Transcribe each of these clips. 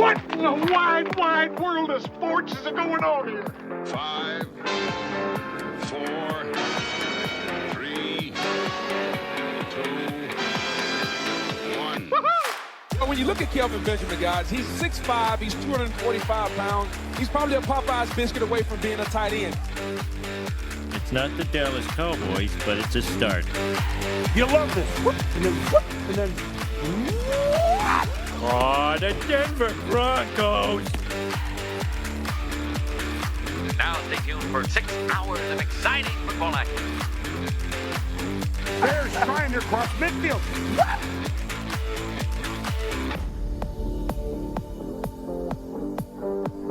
What in the wide, wide world of sports is going on here? 5, 4, 3, 2, 1. When you look at Kelvin Benjamin, guys, he's 6'5", he's 245 pounds. He's probably a Popeye's biscuit away from being a tight end. It's not the Dallas Cowboys, but it's a start. You love this. And then, and then. Oh, the Denver Broncos. Now stay tuned for 6 hours of exciting football action. Bears trying to cross midfield.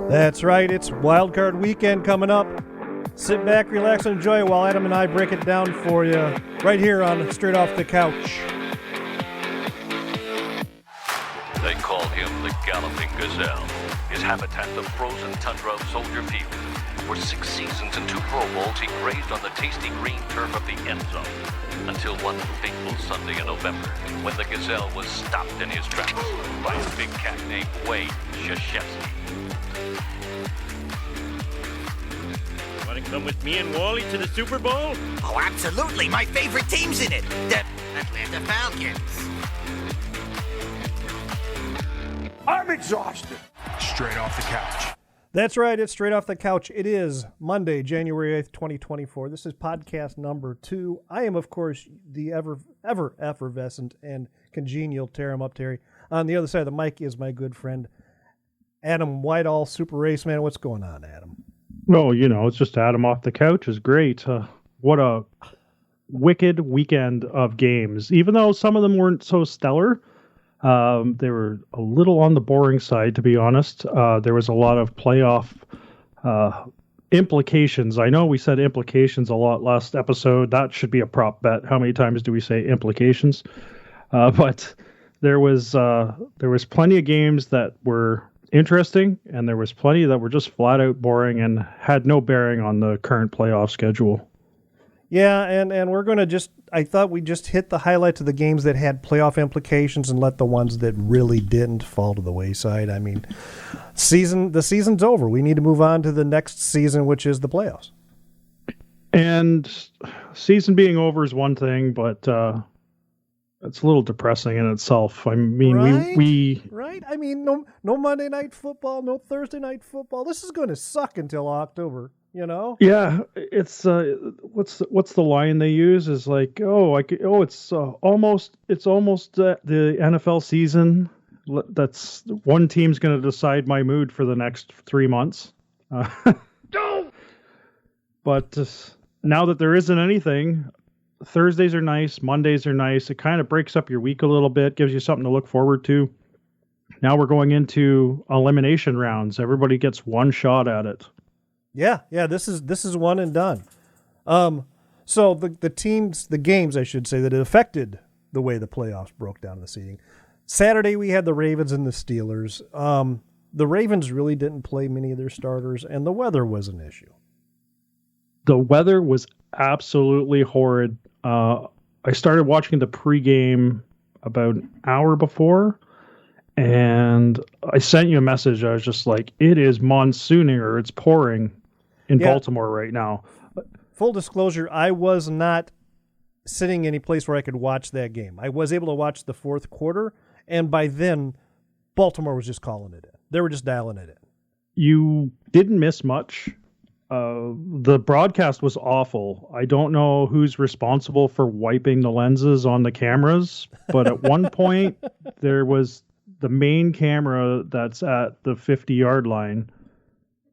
That's right, it's WildCard weekend coming up. Sit back, relax, and enjoy while Adam and I break it down for you right here on Straight Off the Couch. They call him the Galloping Gazelle. His habitat the frozen tundra of Soldier Field. For 6 seasons and 2 Pro Bowls, he grazed on the tasty green turf of the end zone. Until one fateful Sunday in November, when the Gazelle was stopped in his tracks by a big cat named Wade Krzyzewski. Want to come with me and Wally to the Super Bowl? Oh, absolutely. My favorite team's in it. The Atlanta Falcons. I'm exhausted. Straight off the couch. That's right, it's Straight Off the Couch. It is Monday, January 8th, 2024. This is podcast number 2. I am, of course, the ever effervescent and congenial Tear 'em Up Terry. On the other side of the mic is my good friend, Adam Whitehall, Super Race Man. What's going on, Adam? Oh, it's just Adam off the couch is great. What a wicked weekend of games. Even though some of them weren't so stellar, they were a little on the boring side, to be honest. There was a lot of playoff implications. I know we said implications a lot last episode. That should be a prop bet. How many times do we say implications? But there was plenty of games that were interesting, and there was plenty that were just flat out boring and had no bearing on the current playoff schedule. Yeah, and we're going to I thought we just hit the highlights of the games that had playoff implications and let the ones that really didn't fall to the wayside. I mean, the season's over. We need to move on to the next season, which is the playoffs. And season being over is one thing, but it's a little depressing in itself. I mean, right? I mean, no Monday night football, no Thursday night football. This is going to suck until October. Yeah, it's what's the line they use is like, it's almost the NFL season. That's one team's going to decide my mood for the next 3 months. But now that there isn't anything, Thursdays are nice, Mondays are nice. It kind of breaks up your week a little bit, gives you something to look forward to. Now we're going into elimination rounds. Everybody gets one shot at it. Yeah, this is one and done. So the games, I should say, that it affected the way the playoffs broke down the seeding. Saturday we had the Ravens and the Steelers. The Ravens really didn't play many of their starters, and the weather was an issue. The weather was absolutely horrid. I started watching the pregame about an hour before, and I sent you a message. I was just like, it is monsooning, or it's pouring in Baltimore right now. Full disclosure, I was not sitting any place where I could watch that game. I was able to watch the fourth quarter, and by then, Baltimore was just calling it in. They were just dialing it in. You didn't miss much. The broadcast was awful. I don't know who's responsible for wiping the lenses on the cameras, but at one point, there was the main camera that's at the 50-yard line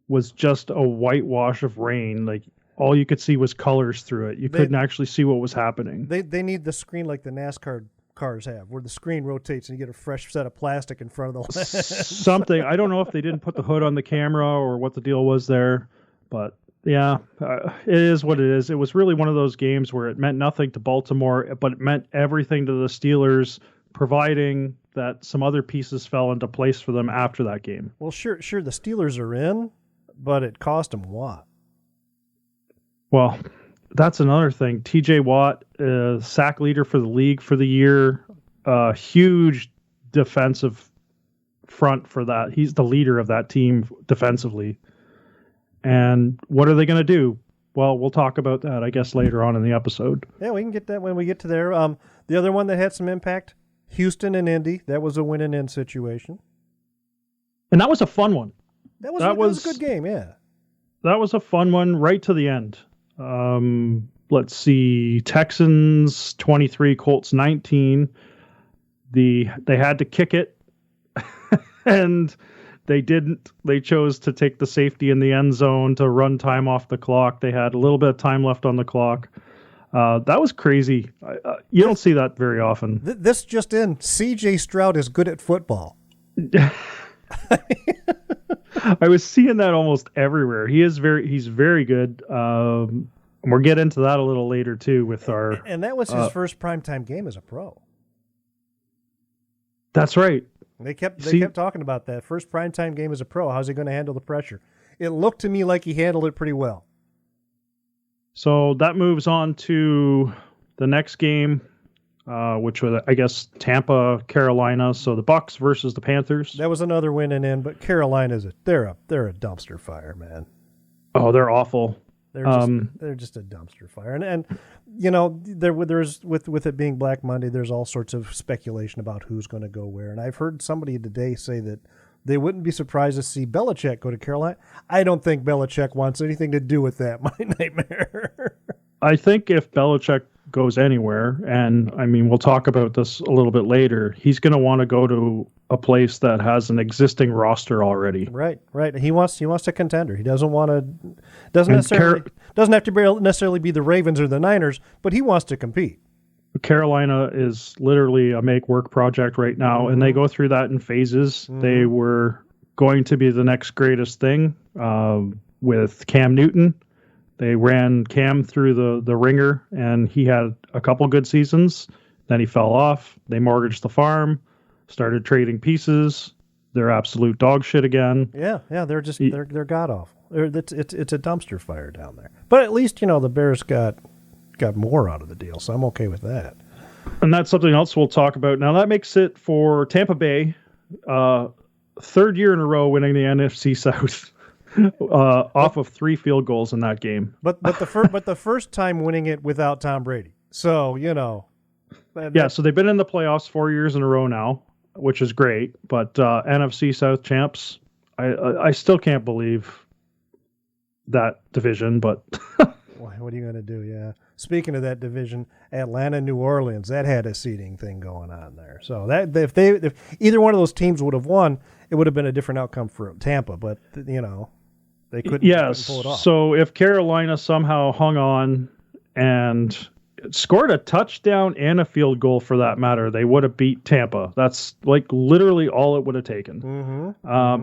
was just a whitewash of rain. Like, all you could see was colors through it. You couldn't actually see what was happening. They need the screen like the NASCAR cars have, where the screen rotates and you get a fresh set of plastic in front of the lens. Something. I don't know if they didn't put the hood on the camera or what the deal was there, but yeah, it is what it is. It was really one of those games where it meant nothing to Baltimore, but it meant everything to the Steelers, providing that some other pieces fell into place for them after that game. Well, sure, the Steelers are in, but it cost them what? Well, that's another thing. TJ Watt, sack leader for the league for the year, huge defensive front for that. He's the leader of that team defensively. And what are they going to do? Well, we'll talk about that, I guess, later on in the episode. Yeah, we can get that when we get to there. The other one that had some impact, Houston and Indy. That was a win and end situation. And that was a fun one. That was a good game, yeah. That was a fun one right to the end. Let's see. Texans 23, Colts 19. They had to kick it, and they didn't. They chose to take the safety in the end zone to run time off the clock. They had a little bit of time left on the clock. That was crazy. You don't see that very often. This just in, C.J. Stroud is good at football. I was seeing that almost everywhere. He's very good. And we'll get into that a little later too with our. And that was his first primetime game as a pro. That's right. They kept talking about that first primetime game as a pro. How's he going to handle the pressure? It looked to me like he handled it pretty well. So that moves on to the next game, which was, I guess, Tampa, Carolina. So the Bucks versus the Panthers. That was another win and in, but Carolina's they're a dumpster fire, man. Oh, they're awful. They're just a dumpster fire, and you know there's with it being Black Monday, there's all sorts of speculation about who's going to go where. And I've heard somebody today say that they wouldn't be surprised to see Belichick go to Carolina. I don't think Belichick wants anything to do with that. My nightmare. I think if Belichick goes anywhere, and I mean we'll talk about this a little bit later, he's going to want to go to a place that has an existing roster already. Right. He wants a contender. He doesn't have to necessarily be the Ravens or the Niners, but he wants to compete. Carolina is literally a make-work project right now, and they go through that in phases. They were going to be the next greatest thing with Cam Newton. They ran Cam through the ringer, and he had a couple good seasons. Then he fell off. They mortgaged the farm, started trading pieces. They're absolute dog shit again. Yeah, they're just they're god awful. It's a dumpster fire down there. But at least the Bears got more out of the deal, so I'm okay with that. And that's something else we'll talk about. Now that makes it for Tampa Bay, third year in a row winning the NFC South. Off of 3 field goals in that game. But the first time winning it without Tom Brady. So, so they've been in the playoffs 4 years in a row now, which is great. But NFC South champs, I still can't believe that division, but what are you going to do? Yeah. Speaking of that division, Atlanta, New Orleans, that had a seeding thing going on there. So that if either one of those teams would have won, it would have been a different outcome for Tampa, but they couldn't pull it off. So if Carolina somehow hung on and scored a touchdown and a field goal for that matter, they would have beat Tampa. That's like literally all it would have taken.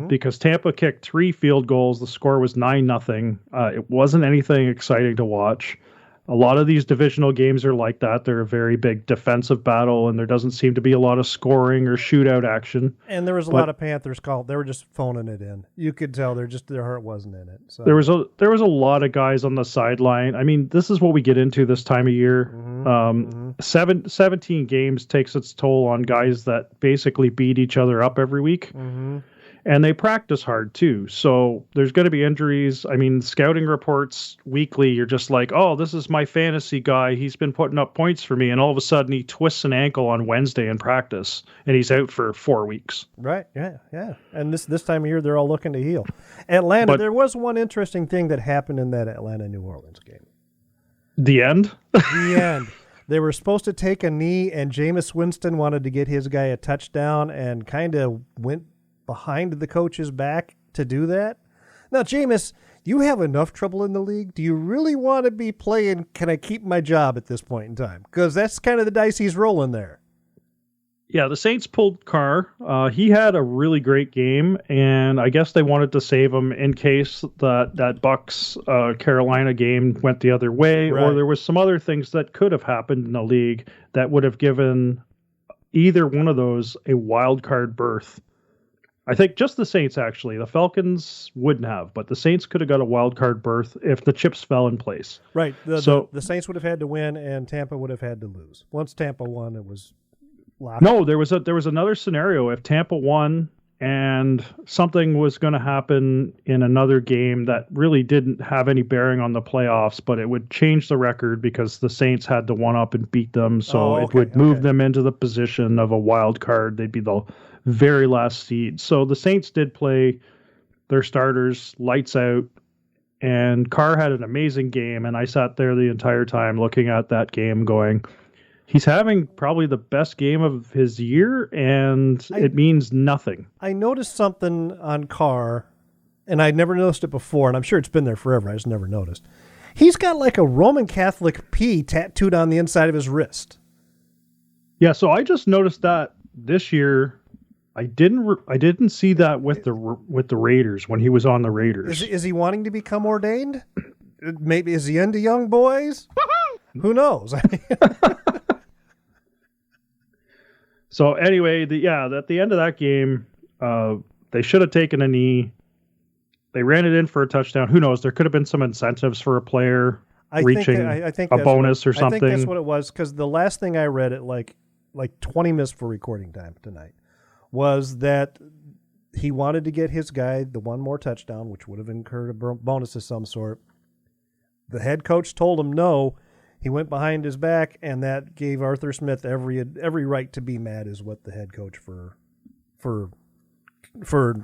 Because Tampa kicked 3 field goals. The score was 9-0. It wasn't anything exciting to watch. A lot of these divisional games are like that. They're a very big defensive battle, and there doesn't seem to be a lot of scoring or shootout action. And there was a lot of Panthers called. They were just phoning it in. You could tell their heart wasn't in it. So. There was a lot of guys on the sideline. I mean, this is what we get into this time of year. 17 games takes its toll on guys that basically beat each other up every week. And they practice hard too. So there's going to be injuries. I mean, scouting reports weekly, you're just like, oh, this is my fantasy guy. He's been putting up points for me. And all of a sudden he twists an ankle on Wednesday in practice and he's out for 4 weeks. Right. Yeah. And this time of year, they're all looking to heal. Atlanta, there was one interesting thing that happened in that Atlanta-New Orleans game. The end? The end. They were supposed to take a knee, and Jameis Winston wanted to get his guy a touchdown and kind of went behind the coach's back to do that. Now, Jameis, you have enough trouble in the league. Do you really want to be playing, can I keep my job at this point in time? Because that's kind of the dice he's rolling there. Yeah, the Saints pulled Carr. He had a really great game, and I guess they wanted to save him in case that Bucks Carolina game went the other way, or there was some other things that could have happened in the league that would have given either one of those a wild card berth. I think just the Saints, actually. The Falcons wouldn't have, but the Saints could have got a wild card berth if the chips fell in place. Right. The Saints would have had to win, and Tampa would have had to lose. Once Tampa won, it was locked. No, there was another scenario. If Tampa won and something was going to happen in another game that really didn't have any bearing on the playoffs, but it would change the record because the Saints had to one up and beat them. So it would move them into the position of a wild card. They'd be the very last seed. So the Saints did play their starters lights out, and Carr had an amazing game. And I sat there the entire time looking at that game going, he's having probably the best game of his year, and it means nothing. I noticed something on Carr, and I'd never noticed it before, and I'm sure it's been there forever. I just never noticed. He's got like a Roman Catholic P tattooed on the inside of his wrist. Yeah, so I just noticed that this year. I didn't see that with the Raiders when he was on the Raiders. Is he wanting to become ordained? Maybe is he into young boys? Who knows? So anyway, at the end of that game, they should have taken a knee. They ran it in for a touchdown. Who knows? There could have been some incentives for a player reaching a bonus or something. I think that's what it was, because the last thing I read at like 20 minutes for recording time tonight was that he wanted to get his guy the one more touchdown, which would have incurred a bonus of some sort. The head coach told him no. He went behind his back, and that gave Arthur Smith every right to be mad, is what the head coach for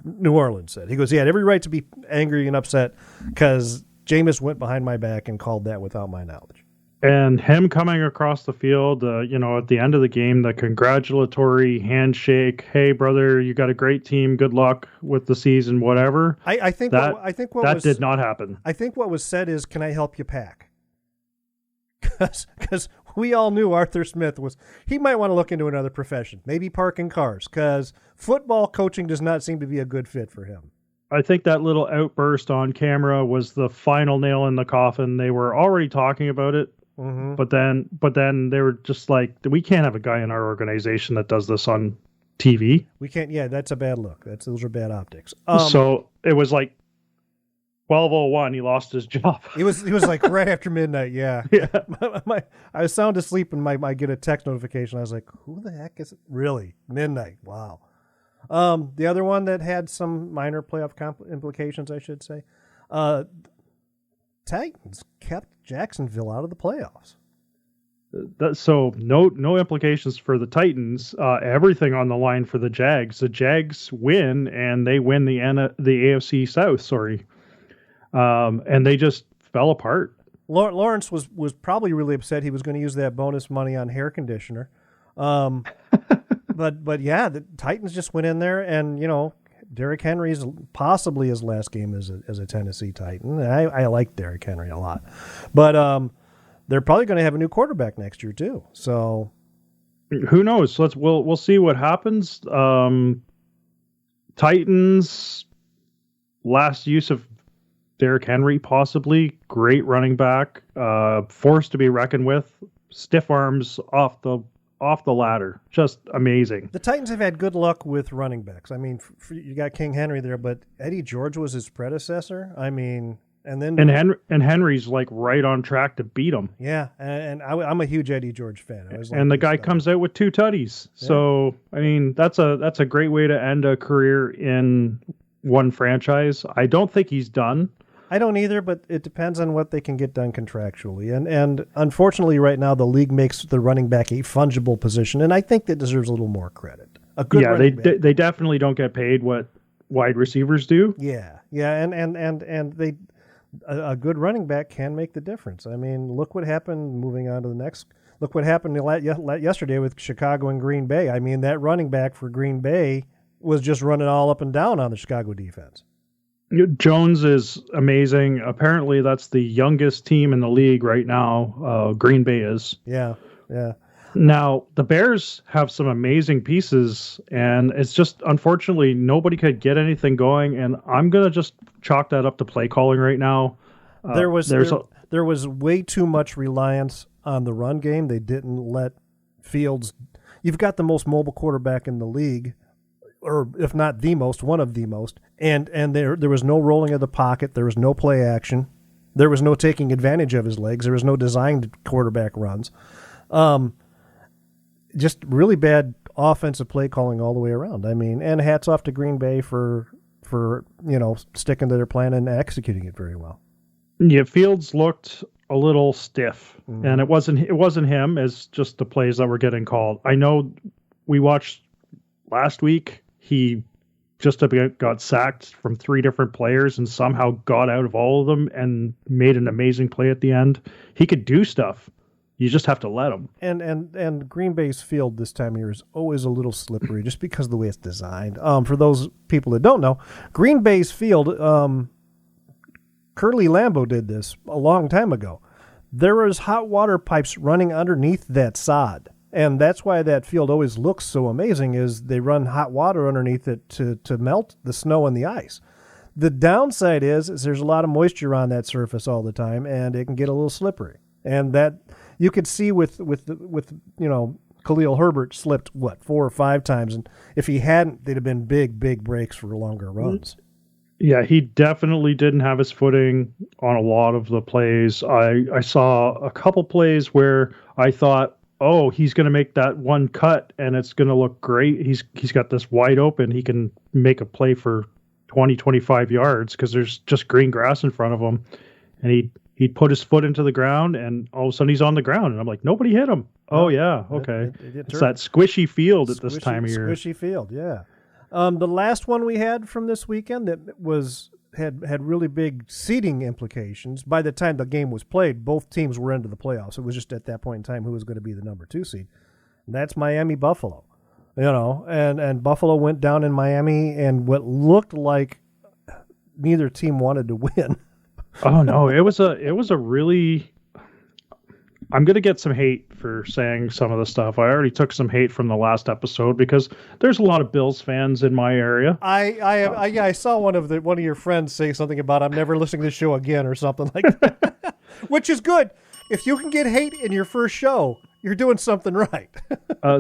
New Orleans said. He goes, he had every right to be angry and upset because Jameis went behind my back and called that without my knowledge. And him coming across the field, at the end of the game, the congratulatory handshake. Hey, brother, you got a great team. Good luck with the season, whatever. I think that did not happen. I think what was said is, can I help you pack? Because we all knew Arthur Smith he might want to look into another profession, maybe parking cars, because football coaching does not seem to be a good fit for him. I think that little outburst on camera was the final nail in the coffin. They were already talking about it. Mm-hmm. But then they were just like, we can't have a guy in our organization that does this on TV. We can't. Yeah, that's a bad look. Those are bad optics. So it was like 12:01. He lost his job. He was like right after midnight. Yeah. Yeah. I was sound asleep and I get a text notification. I was like, who the heck is it? Really? Midnight. Wow. The other one that had some minor playoff implications, I should say. Titans kept Jacksonville out of the playoffs. So no implications for the Titans. Everything on the line for the Jags. The Jags win, and they win the AFC South. Sorry, and they just fell apart. Lawrence was probably really upset. He was going to use that bonus money on hair conditioner. But yeah, the Titans just went in there, and Derrick Henry's possibly his last game as a Tennessee Titan. I like Derrick Henry a lot, but they're probably going to have a new quarterback next year too. So who knows? We'll see what happens. Titans last use of Derrick Henry, possibly great running back, force to be reckoned with. Stiff arms off the ladder. Just amazing. The Titans have had good luck with running backs. I mean, you got King Henry there, but Eddie George was his predecessor. I mean, and Henry's like right on track to beat him. Yeah, and I'm a huge Eddie George fan. And the guy comes out with 2 tutties. Yeah. So, I mean, that's a great way to end a career in one franchise. I don't think he's done. I don't either, but it depends on what they can get done contractually. And unfortunately, right now, the league makes the running back a fungible position, and I think that deserves a little more credit. They definitely don't get paid what wide receivers do. Yeah, and they a good running back can make the difference. I mean, look what happened. Moving on to the next, look what happened yesterday with Chicago and Green Bay. I mean, that running back for Green Bay was just running all up and down on the Chicago defense. Jones is amazing. Apparently, that's the youngest team in the league right now. Green Bay is. Yeah. Now, the Bears have some amazing pieces, and it's just, unfortunately, nobody could get anything going, and I'm going to just chalk that up to play calling right now. There was way too much reliance on the run game. They didn't let Fields... You've got the most mobile quarterback in the league, or if not the most, one of the most, and there was no rolling of the pocket, there was no play action, there was no taking advantage of his legs, there was no designed quarterback runs. Just really bad offensive play calling all the way around. I mean, and hats off to Green Bay for sticking to their plan and executing it very well. Yeah, Fields looked a little stiff, and it wasn't him. It's just the plays that were getting called. I know we watched last week. He just got sacked from 3 different players and somehow got out of all of them and made an amazing play at the end. He could do stuff. You just have to let him. And Green Bay's field this time of year is always a little slippery just because of the way it's designed. For those people that don't know, Green Bay's field, Curly Lambeau did this a long time ago. There was hot water pipes running underneath that sod. And that's why that field always looks so amazing, is they run hot water underneath it to melt the snow and the ice. The downside is there's a lot of moisture on that surface all the time, and it can get a little slippery. And that you could see with Khalil Herbert slipped 4 or 5 times, and if he hadn't, they'd have been big breaks for longer runs. Yeah, he definitely didn't have his footing on a lot of the plays. I saw a couple plays where I thought, oh, he's going to make that one cut and it's going to look great. He's got this wide open. He can make a play for 20, 25 yards because there's just green grass in front of him. And he'd put his foot into the ground and all of a sudden he's on the ground. And I'm like, nobody hit him. Oh, yeah. Okay. It's that squishy field at this time of year. Squishy field, yeah. The last one we had from this weekend that had really big seeding implications. By the time the game was played, both teams were into the playoffs. It was just at that point in time who was going to be the number 2 seed. And that's Miami-Buffalo. And Buffalo went down in Miami, and what looked like neither team wanted to win. Oh no, it was a really. I'm going to get some hate for saying some of the stuff. I already took some hate from the last episode because there's a lot of Bills fans in my area. I saw one of your friends say something about I'm never listening to the show again or something like that, which is good. If you can get hate in your first show, you're doing something right.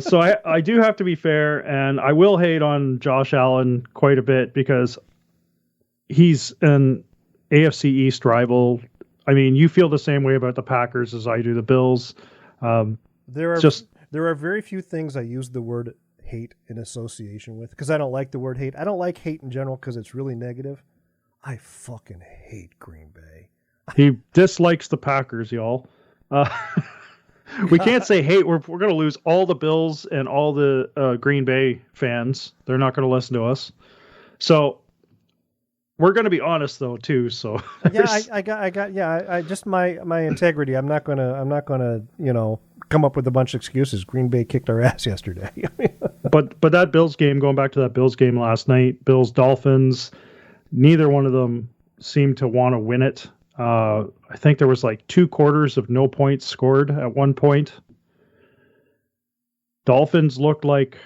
So I do have to be fair, and I will hate on Josh Allen quite a bit because he's an AFC East rival. I mean, you feel the same way about the Packers as I do the Bills. There are very few things I use the word hate in association with because I don't like the word hate. I don't like hate in general because it's really negative. I fucking hate Green Bay. He dislikes the Packers, y'all. We can't say hate. We're going to lose all the Bills and all the Green Bay fans. They're not going to listen to us. So we're going to be honest though too. So yeah, I just my integrity. I'm not gonna come up with a bunch of excuses. Green Bay kicked our ass yesterday. but that Bills game, going back to that Bills game last night, Bills Dolphins, neither one of them seemed to want to win it. I think there was like 2 quarters of no points scored at one point. Dolphins looked like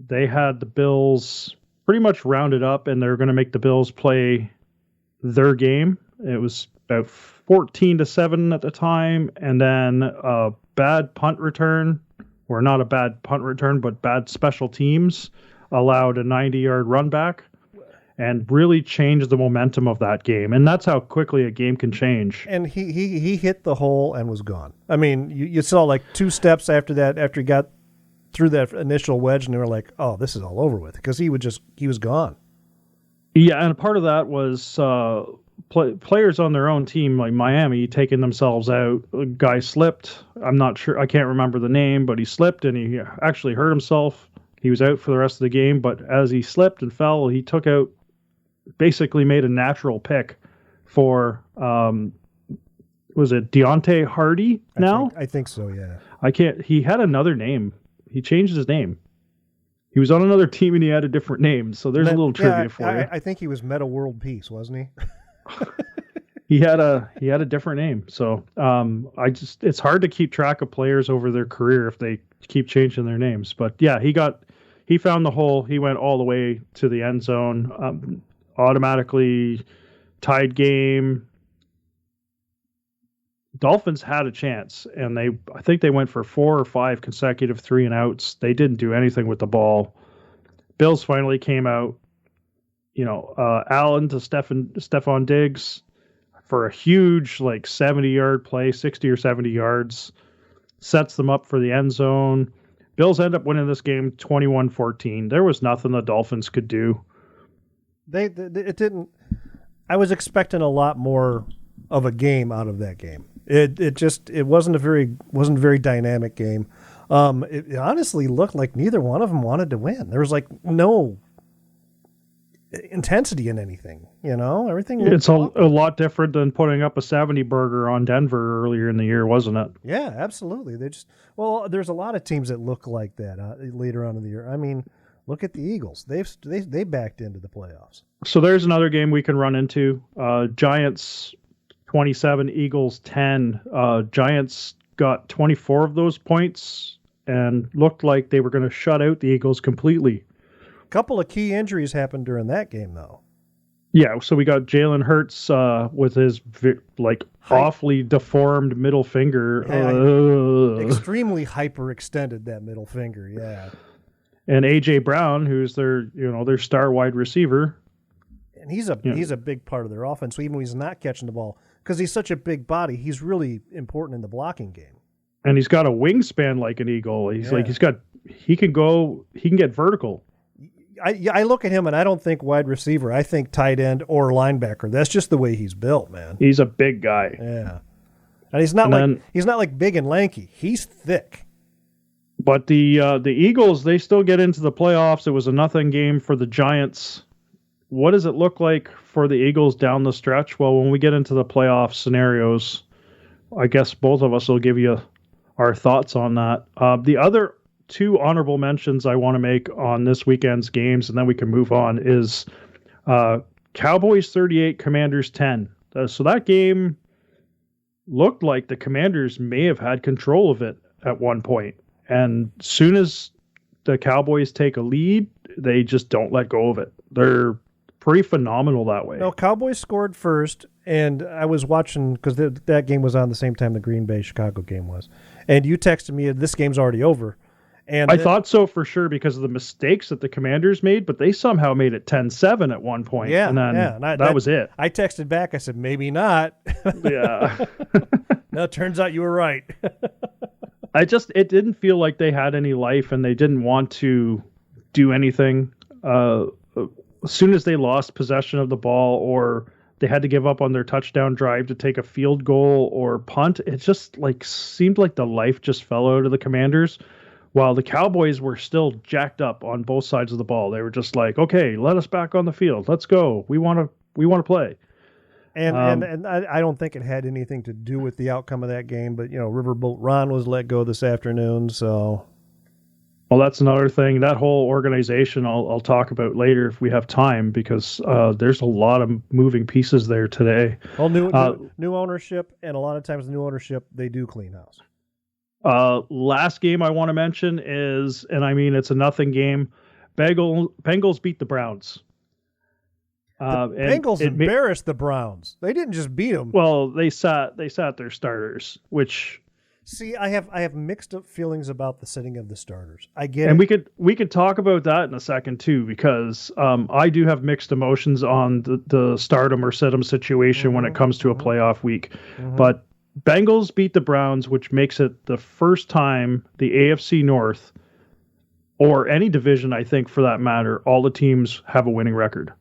they had the Bills pretty much rounded up, and they're going to make the Bills play their game. It was about 14-7 at the time, and then a bad punt return, or not a bad punt return, but bad special teams allowed a 90-yard run back and really changed the momentum of that game. And that's how quickly a game can change. And he hit the hole and was gone. I mean, you saw like 2 steps after that, after he got through that initial wedge, and they were like, oh, this is all over with, because he was gone. Yeah, and part of that was players on their own team, like Miami, taking themselves out. A guy slipped. I'm not sure. I can't remember the name, but he slipped, and he actually hurt himself. He was out for the rest of the game, but as he slipped and fell, he took out, basically made a natural pick for, was it Deontay Hardy now? I think so, yeah. He had another name. He changed his name. He was on another team and he had a different name. So there's a little trivia for you. I think he was Meta World Peace, wasn't he? He had a different name. So it's hard to keep track of players over their career if they keep changing their names. But yeah, he found the hole. He went all the way to the end zone. Automatically tied game. Dolphins had a chance, and I think they went for 4 or 5 consecutive 3-and-outs. They didn't do anything with the ball. Bills finally came out. Allen to Stephon Diggs for a huge 70-yard play, 60 or 70 yards, sets them up for the end zone. Bills end up winning this game 21-14. There was nothing the Dolphins could do. It didn't. I was expecting a lot more of a game out of that game. It wasn't a very dynamic game. It honestly looked like neither one of them wanted to win. There was like no intensity in anything. Everything. It's a lot different than putting up a 70 burger on Denver earlier in the year, wasn't it? Yeah, absolutely. There's a lot of teams that look like that later on in the year. I mean, look at the Eagles. They backed into the playoffs. So there's another game we can run into. Giants 27, Eagles 10. Giants got 24 of those points and looked like they were going to shut out the Eagles completely. A couple of key injuries happened during that game, though. Yeah, so we got Jalen Hurts with his awfully deformed middle finger. Extremely hyperextended, that middle finger, yeah. And A.J. Brown, who's their star wide receiver. And he's a big part of their offense. So even when he's not catching the ball, because he's such a big body, he's really important in the blocking game. And he's got a wingspan like an eagle. He can get vertical. I look at him and I don't think wide receiver. I think tight end or linebacker. That's just the way he's built, man. He's a big guy. Yeah. And he's not like big and lanky. He's thick. But the Eagles, they still get into the playoffs. It was a nothing game for the Giants. What does it look like for the Eagles down the stretch? Well, when we get into the playoff scenarios, I guess both of us will give you our thoughts on that. The other two honorable mentions I want to make on this weekend's games, and then we can move on, is Cowboys 38, Commanders 10. So that game looked like the Commanders may have had control of it at one point. And soon as the Cowboys take a lead, they just don't let go of it. They're pretty phenomenal that way. No, Cowboys scored first, and I was watching because that game was on the same time the Green Bay-Chicago game was. And you texted me, this game's already over. And I thought so for sure because of the mistakes that the Commanders made, but they somehow made it 10-7 at one point. Yeah, and then that was it. I texted back. I said, maybe not. Yeah. No, it turns out you were right. It didn't feel like they had any life and they didn't want to do anything. As soon as they lost possession of the ball or they had to give up on their touchdown drive to take a field goal or punt, it just seemed like the life just fell out of the Commanders. While the Cowboys were still jacked up on both sides of the ball. They were just like, okay, let us back on the field. Let's go. We want to play. And I don't think it had anything to do with the outcome of that game, but Riverboat Ron was let go this afternoon, so. Well, that's another thing. That whole organization I'll talk about later if we have time because there's a lot of moving pieces there today. Well, new ownership, and a lot of times the new ownership, they do clean house. Last game I want to mention is, and I mean it's a nothing game. Bengals beat the Browns. Bengals embarrassed the Browns. They didn't just beat them. Well, they sat their starters, which. See, I have mixed up feelings about the sitting of the starters. I get and it. we could talk about that in a second too, because I do have mixed emotions on the stardom or sit 'em situation when it comes to a playoff week, but. Bengals beat the Browns, which makes it the first time the AFC North, or any division, I think, for that matter, all the teams have a winning record.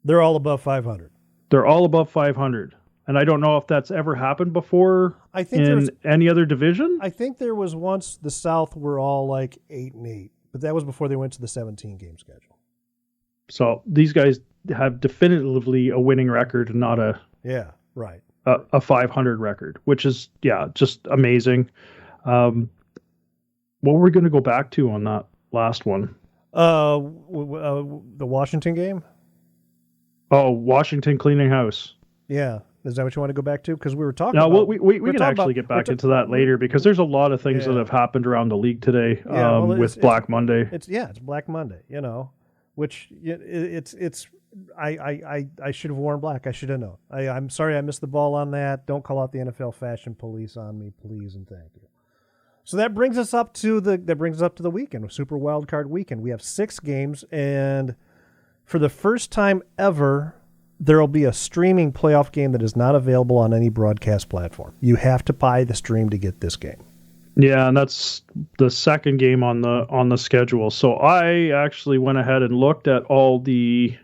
They're all above 500. They're all above 500. And I don't know if that's ever happened before in any other division. I think there was once the South were all like 8-8, but that was before they went to the 17-game schedule. So these guys have definitively a winning record and not a... Yeah, right. A 500 record, which is, just amazing. What were we going to go back to on that last one? The Washington game? Oh, Washington cleaning house. Yeah. Is that what you want to go back to? Because we were talking about... No, we can actually get back into that later because there's a lot of things that have happened around the league today with Black Monday. It's Black Monday, which it's... I should have worn black. I should have known. I'm sorry I missed the ball on that. Don't call out the NFL fashion police on me, please, and thank you. So that brings us up to the weekend, Super WildCard weekend. We have 6 games, and for the first time ever, there will be a streaming playoff game that is not available on any broadcast platform. You have to buy the stream to get this game. Yeah, and that's the second game on the schedule. So I actually went ahead and looked at all the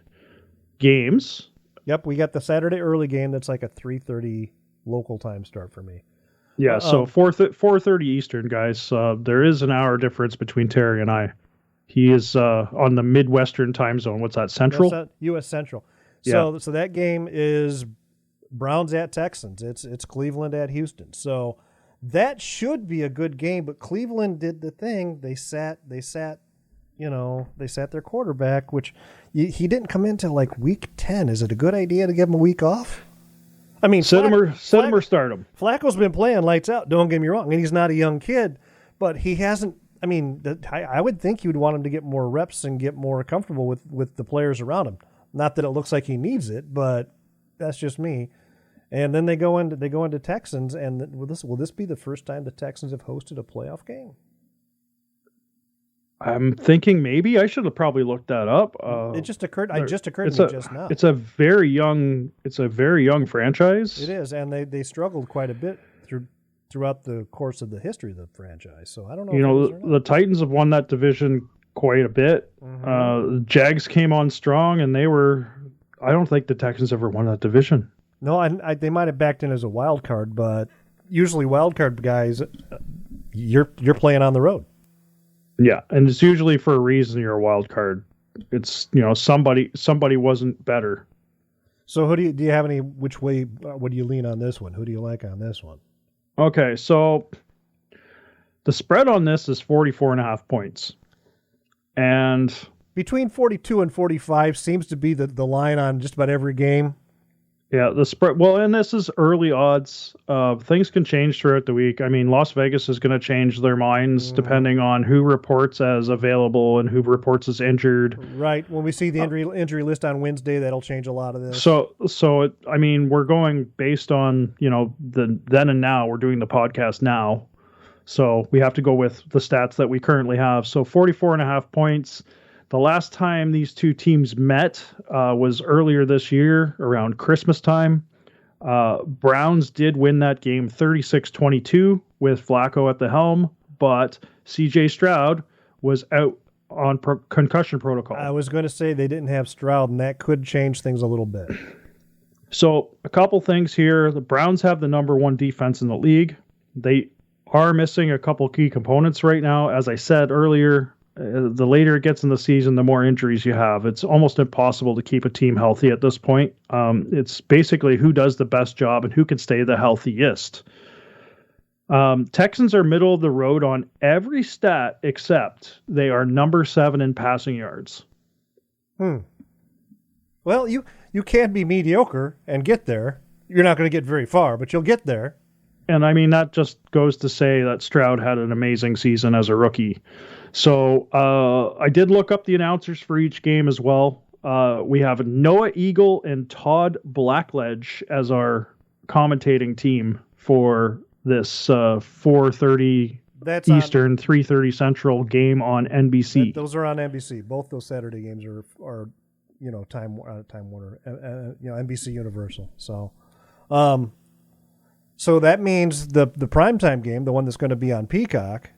games. Yep, we got the Saturday early game. That's like a 3:30 local time start for me. Yeah, so 4:30 Eastern, guys. There is an hour difference between Terry and I. He is on the Midwestern time zone. What's that, Central? U.S. Central. Yeah. So that game is Browns at Texans. It's Cleveland at Houston. So that should be a good game. But Cleveland did the thing. They sat their quarterback, which he didn't come into like week 10. Is it a good idea to give him a week off? I mean, sit him or start him. Flacco's been playing lights out. Don't get me wrong, and he's not a young kid, but he hasn't. I mean, I would think you would want him to get more reps and get more comfortable with the players around him. Not that it looks like he needs it, but that's just me. And then they go into Texans, and will this be the first time the Texans have hosted a playoff game? I'm thinking maybe I should have probably looked that up. It just occurred. It just occurred to me just now. It's a very young franchise. It is, and they struggled quite a bit throughout the course of the history of the franchise. So I don't know. You know, the Titans have won that division quite a bit. Mm-hmm. Jags came on strong, and I don't think the Texans ever won that division. No, they might have backed in as a wild card, but usually wild card guys, you're playing on the road. Yeah, and it's usually for a reason you're a wild card. It's, somebody wasn't better. So do you have any, which way, what do you lean on this one? Who do you like on this one? Okay, so the spread on this is 44.5 points. And between 42 and 45 seems to be the line on just about every game. Yeah, the spread. Well, and this is early odds. Things can change throughout the week. I mean, Las Vegas is going to change their minds depending on who reports as available and who reports as injured. Right. When we see the injury list on Wednesday, that'll change a lot of this. So we're going based on the then and now. We're doing the podcast now, so we have to go with the stats that we currently have. So 44.5 points. The last time these two teams met was earlier this year around Christmas time. Browns did win that game 36-22 with Flacco at the helm, but C.J. Stroud was out on concussion protocol. I was going to say they didn't have Stroud, and that could change things a little bit. So a couple things here. The Browns have the number one defense in the league. They are missing a couple key components right now. As I said earlier, the later it gets in the season, the more injuries you have. It's almost impossible to keep a team healthy at this point. It's basically who does the best job and who can stay the healthiest. Texans are middle of the road on every stat except they are number 7 in passing yards. Well, you can be mediocre and get there. You're not going to get very far, but you'll get there. And I mean, that just goes to say that Stroud had an amazing season as a rookie. So I did look up the announcers for each game as well. We have Noah Eagle and Todd Blackledge as our commentating team for this 4:30 Eastern, 3:30 Central game on NBC. Those are on NBC. Both those Saturday games are Time Warner, NBC Universal. So, so that means the primetime game, the one that's going to be on Peacock,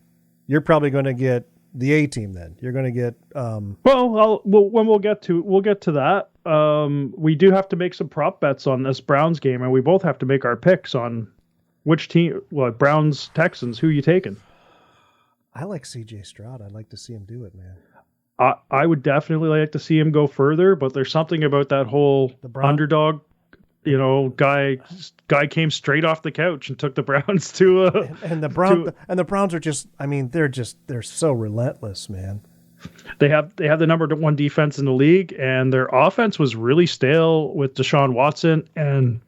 you're probably going to get the A team. Then you're going to get. We'll get to that. We do have to make some prop bets on this Browns game, and we both have to make our picks on which team. Well, Browns, Texans. Who you taking? I like C.J. Stroud. I'd like to see him do it, man. I would definitely like to see him go further, but there's something about that whole underdog. Guy came straight off the couch and took the Browns to and the Browns are just. I mean, they're so relentless, man. They have the number 1 defense in the league, and their offense was really stale with Deshaun Watson and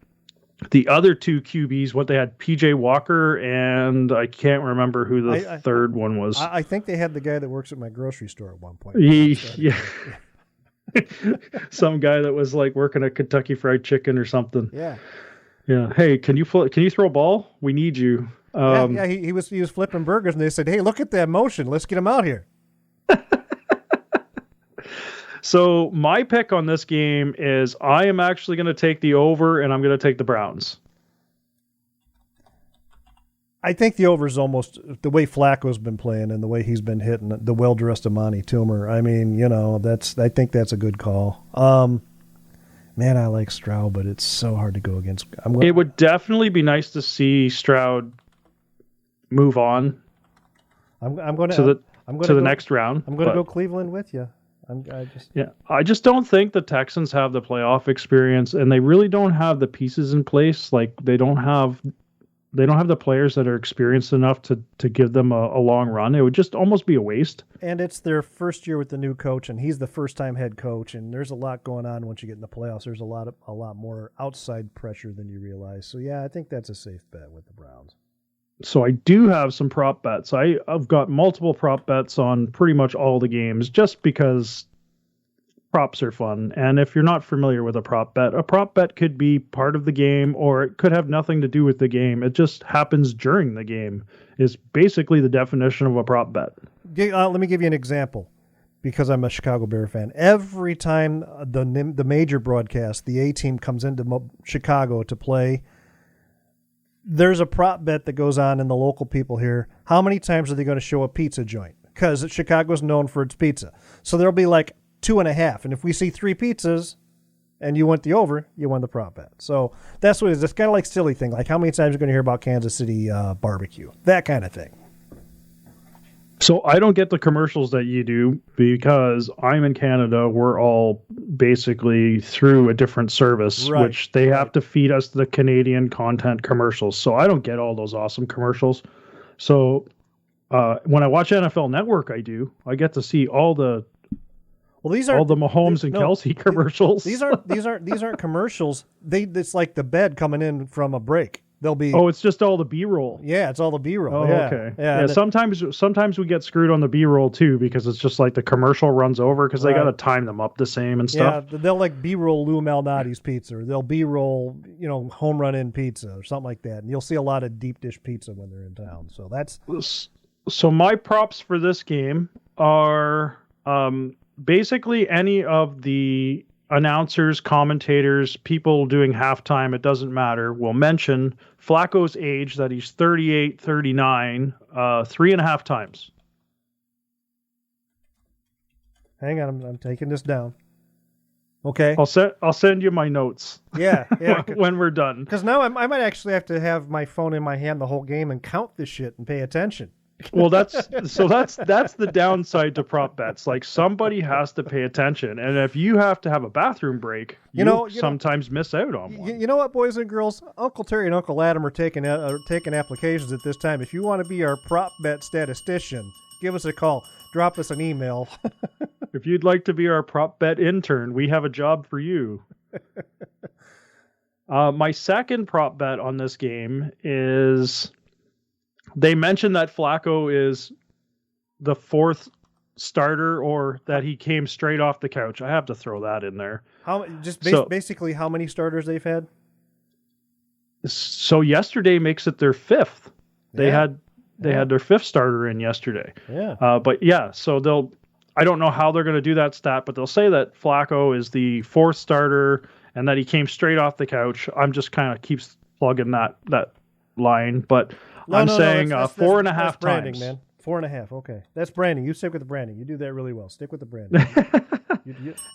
the other 2 QBs. What they had, PJ Walker, and I can't remember who the third one was. I think they had the guy that works at my grocery store at one point. Yeah. Some guy that was like working at Kentucky Fried Chicken or something. Yeah. Hey, can you throw a ball? We need you. He was flipping burgers, and they said, "Hey, look at that motion. Let's get him out here." So my pick on this game is I am actually going to take the over, and I'm going to take the Browns. I think the over is almost the way Flacco's been playing and the way he's been hitting the well-dressed Amani Toomer. I mean, I think that's a good call. Man, I like Stroud, but it's so hard to go against. It would definitely be nice to see Stroud move on. I'm going to the next round. I'm going to go Cleveland with you. I just don't think the Texans have the playoff experience, and they really don't have the pieces in place. Like they don't have the players that are experienced enough to give them a long run. It would just almost be a waste. And it's their first year with the new coach, and he's the first-time head coach. And there's a lot going on once you get in the playoffs. There's a lot more outside pressure than you realize. So yeah, I think that's a safe bet with the Browns. So I do have some prop bets. I've got multiple prop bets on pretty much all the games just because props are fun. And if you're not familiar with a prop bet could be part of the game or it could have nothing to do with the game. It just happens during the game is basically the definition of a prop bet. Let me give you an example because I'm a Chicago Bear fan. Every time the major broadcast, the A-team comes into Chicago to play, there's a prop bet that goes on in the local people here. How many times are they going to show a pizza joint? Because Chicago's known for its pizza. So there'll be like 2.5. And if we see 3 pizzas and you went the over, you won the prop bet. So that's what it is. It's kind of like silly thing. Like how many times are you going to hear about Kansas City barbecue? That kind of thing. So I don't get the commercials that you do because I'm in Canada. We're all basically through a different service, which they have to feed us the Canadian content commercials. So I don't get all those awesome commercials. So when I watch NFL Network, I get to see all the Mahomes and Kelsey commercials. These aren't commercials. It's like the bed coming in from a break. They'll be. Oh, it's just all the B-roll. Yeah, it's all the B-roll. Oh, yeah. Okay. Yeah. Sometimes we get screwed on the B-roll too because it's just like the commercial runs over because they got to time them up the same and stuff. Yeah, they'll like B-roll Lou Malnati's pizza, or they'll B-roll home run in pizza or something like that, and you'll see a lot of deep dish pizza when they're in town. So that's. So my props for this game are basically any of the announcers, commentators, people doing halftime, it doesn't matter, will mention Flacco's age, that he's 38, 39, 3.5 times. Hang on, I'm taking this down. Okay. I'll send you my notes. Yeah. when we're done. Because now I might actually have to have my phone in my hand the whole game and count this shit and pay attention. Well, that's the downside to prop bets. Like somebody has to pay attention, and if you have to have a bathroom break, you sometimes miss out on one. You know what, boys and girls? Uncle Terry and Uncle Adam are taking applications at this time. If you want to be our prop bet statistician, give us a call. Drop us an email. If you'd like to be our prop bet intern, we have a job for you. My second prop bet on this game is. They mentioned that Flacco is the 4th starter or that he came straight off the couch. I have to throw that in there. Basically how many starters they've had? So yesterday makes it their 5th. They had their 5th starter in yesterday. Yeah. So I don't know how they're going to do that stat, but they'll say that Flacco is the 4th starter and that he came straight off the couch. I'm just kind of keeps plugging that line, but I'm saying 4.5 branding, times. Man. 4.5. Okay, that's branding. You stick with the branding. You do that really well. Stick with the branding.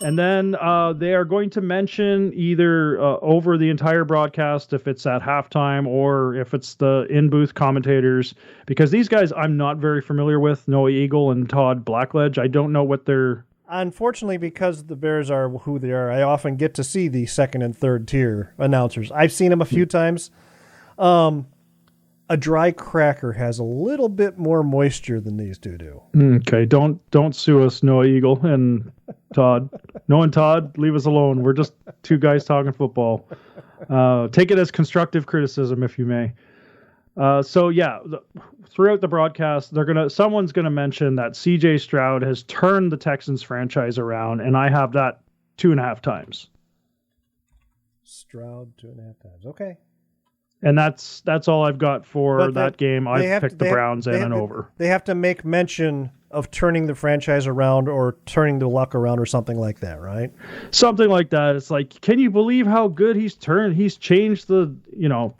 And then they are going to mention either over the entire broadcast if it's at halftime or if it's the in-booth commentators, because these guys I'm not very familiar with, Noah Eagle and Todd Blackledge. I don't know what they're... Unfortunately, because the Bears are who they are, I often get to see the 2nd and 3rd tier announcers. I've seen them a few times. A dry cracker has a little bit more moisture than these two do. Okay, don't sue us, Noah Eagle and Todd. Noah and Todd, leave us alone. We're just two guys talking football. Take it as constructive criticism, if you may. Throughout the broadcast, someone's gonna mention that CJ Stroud has turned the Texans franchise around, and I have that 2.5 times. Stroud 2.5 times. Okay. And that's all I've got for that game. I've picked the Browns and an over. They have to make mention of turning the franchise around or turning the luck around or something like that, right? Something like that. It's like, can you believe how good he's turned? He's changed the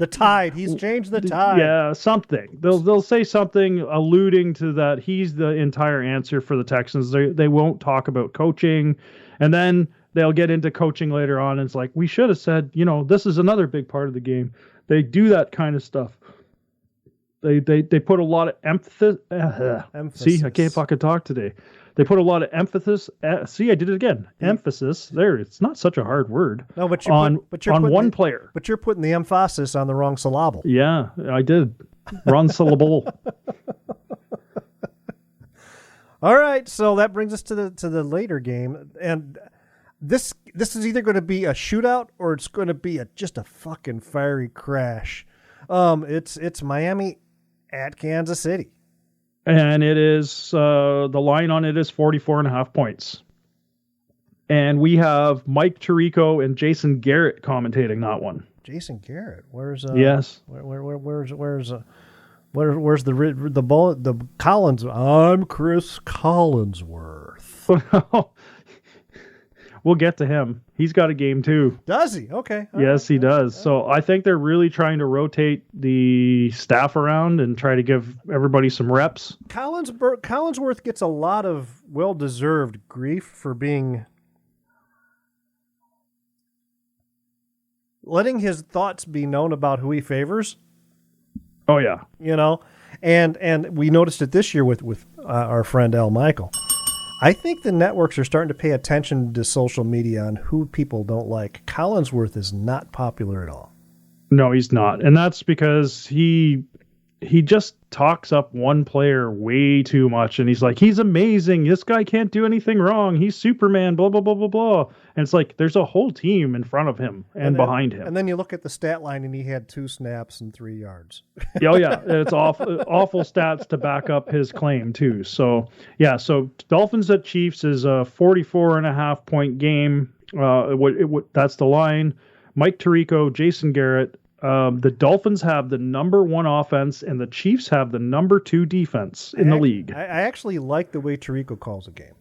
tide. He's changed the tide. Yeah, something. They'll say something alluding to that he's the entire answer for the Texans. They won't talk about coaching, and then they'll get into coaching later on. And it's like, we should have said, this is another big part of the game. They do that kind of stuff. They put a lot of emphasis. See, I can't fucking talk today. They put a lot of emphasis. See, I did it again. Emphasis. There, it's not such a hard word. No, but on one player. But you're putting the emphasis on the wrong syllable. Yeah, I did. Wrong syllable. All right, so that brings us to the later game, and this is either going to be a shootout or it's going to be just a fucking fiery crash. It's Miami at Kansas City. And it is, the line on it is 44.5 points. And we have Mike Tirico and Jason Garrett commentating that one. Jason Garrett, where's yes? Where's the bullet? The Collins. I'm Chris Collinsworth. We'll get to him. He's got a game too. Does he? Okay. Yes, he does. So I think they're really trying to rotate the staff around and try to give everybody some reps. Collinsworth gets a lot of well-deserved grief for letting his thoughts be known about who he favors. Oh yeah. And we noticed it this year with our friend Al Michael. I think the networks are starting to pay attention to social media on who people don't like. Collinsworth is not popular at all. No, he's not. And that's because he just talks up one player way too much. And he's like, he's amazing. This guy can't do anything wrong. He's Superman, blah, blah, blah, blah, blah. And it's like, there's a whole team in front of him and behind him. And then you look at the stat line and he had 2 snaps and 3 yards. Oh, yeah. It's awful stats to back up his claim, too. So, yeah. So Dolphins at Chiefs is a 44.5 point game. That's the line. Mike Tirico, Jason Garrett. The Dolphins have the number 1 offense and the Chiefs have the number 2 defense in the league. I actually like the way Tirico calls a game.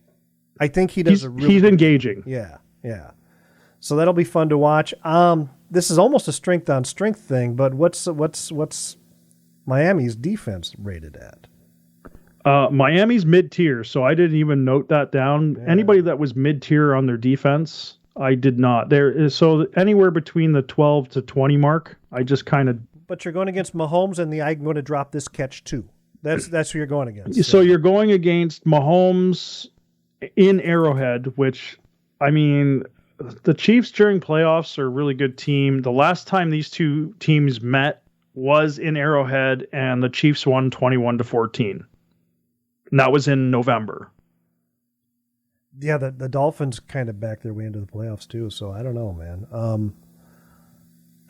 I think he does he's engaging. Yeah. So that'll be fun to watch. This is almost a strength on strength thing, but what's Miami's defense rated at? Miami's mid-tier, so I didn't even note that down. Yeah. Anybody that was mid-tier on their defense, I ddid not. So anywhere between the 12 to 20 mark, I just kind of. But you're going against Mahomes, and I'm going to drop this catch too. That's who you're going against. So you're going against Mahomes in Arrowhead, which, I mean, the Chiefs during playoffs are a really good team. The last time these two teams met was in Arrowhead, and the Chiefs won 21-14. And that was in November. Yeah, the Dolphins kind of backed their way into the playoffs too, so I don't know, man.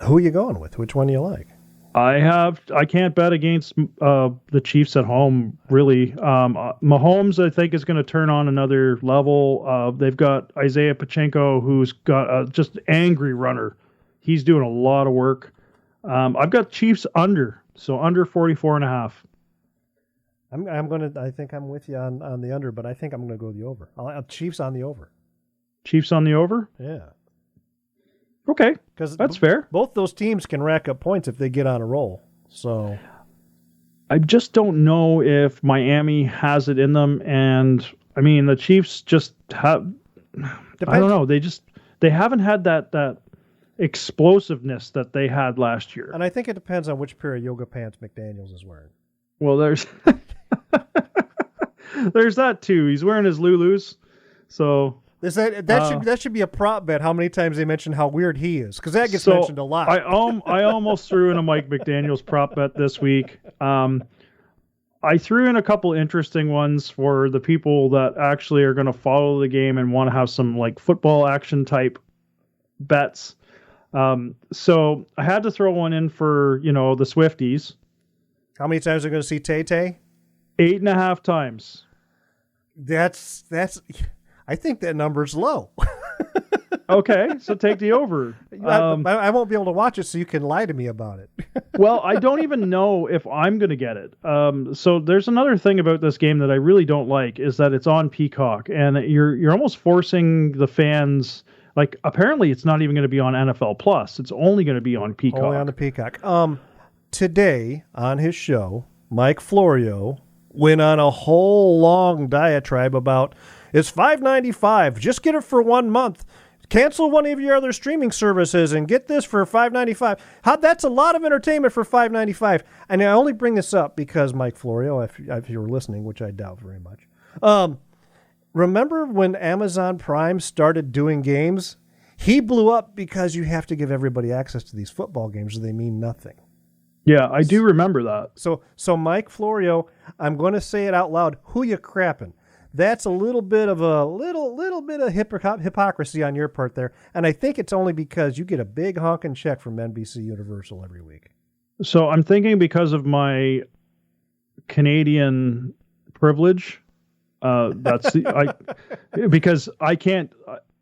Who are you going with? Which one do you like? I can't bet against the Chiefs at home, really. Mahomes, I think, is going to turn on another level. They've got Isaiah Pacheco, who's got a just angry runner. He's doing a lot of work. I've got Chiefs under, so under 44.5. I think I'm with you on the under, but I think I'm going to go the over. Chiefs on the over. Chiefs on the over? Yeah. Okay, because that's fair. Both those teams can rack up points if they get on a roll. So I just don't know if Miami has it in them, and I mean the Chiefs just have. I don't know. They haven't had that explosiveness that they had last year. And I think it depends on which pair of yoga pants McDaniels is wearing. Well, there's that too. He's wearing his Lulus, so. That should be a prop bet. How many times they mention how weird he is, because that gets mentioned a lot. I almost threw in a Mike McDaniels prop bet this week. I threw in a couple interesting ones for the people that actually are going to follow the game and want to have some like football action type bets. So I had to throw one in for the Swifties. How many times are we going to see Tay-Tay? 8.5 times. That's. I think that number's low. Okay, so take the over. I won't be able to watch it, so you can lie to me about it. Well, I don't even know if I'm going to get it. So there's another thing about this game that I really don't like is that it's on Peacock, and you're almost forcing the fans. Like, apparently, it's not even going to be on NFL Plus. It's only going to be on Peacock. Only on the Peacock. Today on his show, Mike Florio went on a whole long diatribe about it's $5.95. Just get it for 1 month. Cancel one of your other streaming services and get this for $5.95. That's a lot of entertainment for $5.95. And I only bring this up because Mike Florio, if you were listening, which I doubt very much, remember when Amazon Prime started doing games? He blew up because you have to give everybody access to these football games or they mean nothing. Yeah, I do remember that. So Mike Florio, I'm going to say it out loud. Who you crapping? That's a little bit of hypocrisy on your part there, and I think it's only because you get a big honking check from NBC Universal every week. So I'm thinking because of my Canadian privilege, because I can't.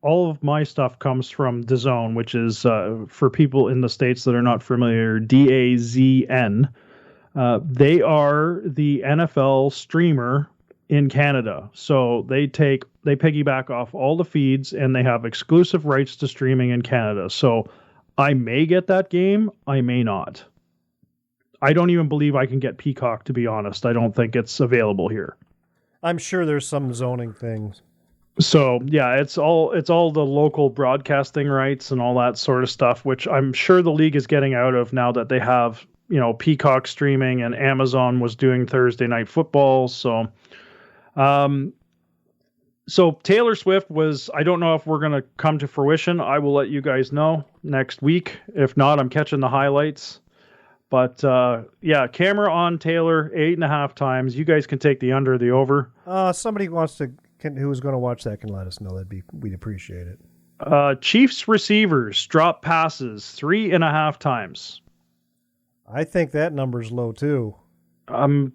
All of my stuff comes from DAZN, which is for people in the States that are not familiar, DAZN. They are the NFL streamer in Canada. So they piggyback off all the feeds and they have exclusive rights to streaming in Canada. So I may get that game, I may not. I don't even believe I can get Peacock, to be honest. I don't think it's available here. I'm sure there's some zoning things. So yeah, it's all the local broadcasting rights and all that sort of stuff, which I'm sure the league is getting out of now that they have, Peacock streaming and Amazon was doing Thursday Night Football. So Taylor Swift was, I don't know if we're going to come to fruition. I will let you guys know next week. If not, I'm catching the highlights. But yeah, camera on Taylor 8.5 times. You guys can take the under, the over. Somebody who's going to watch that can let us know. We'd appreciate it. Chiefs receivers drop passes 3.5 times. I think that number's low too. I'm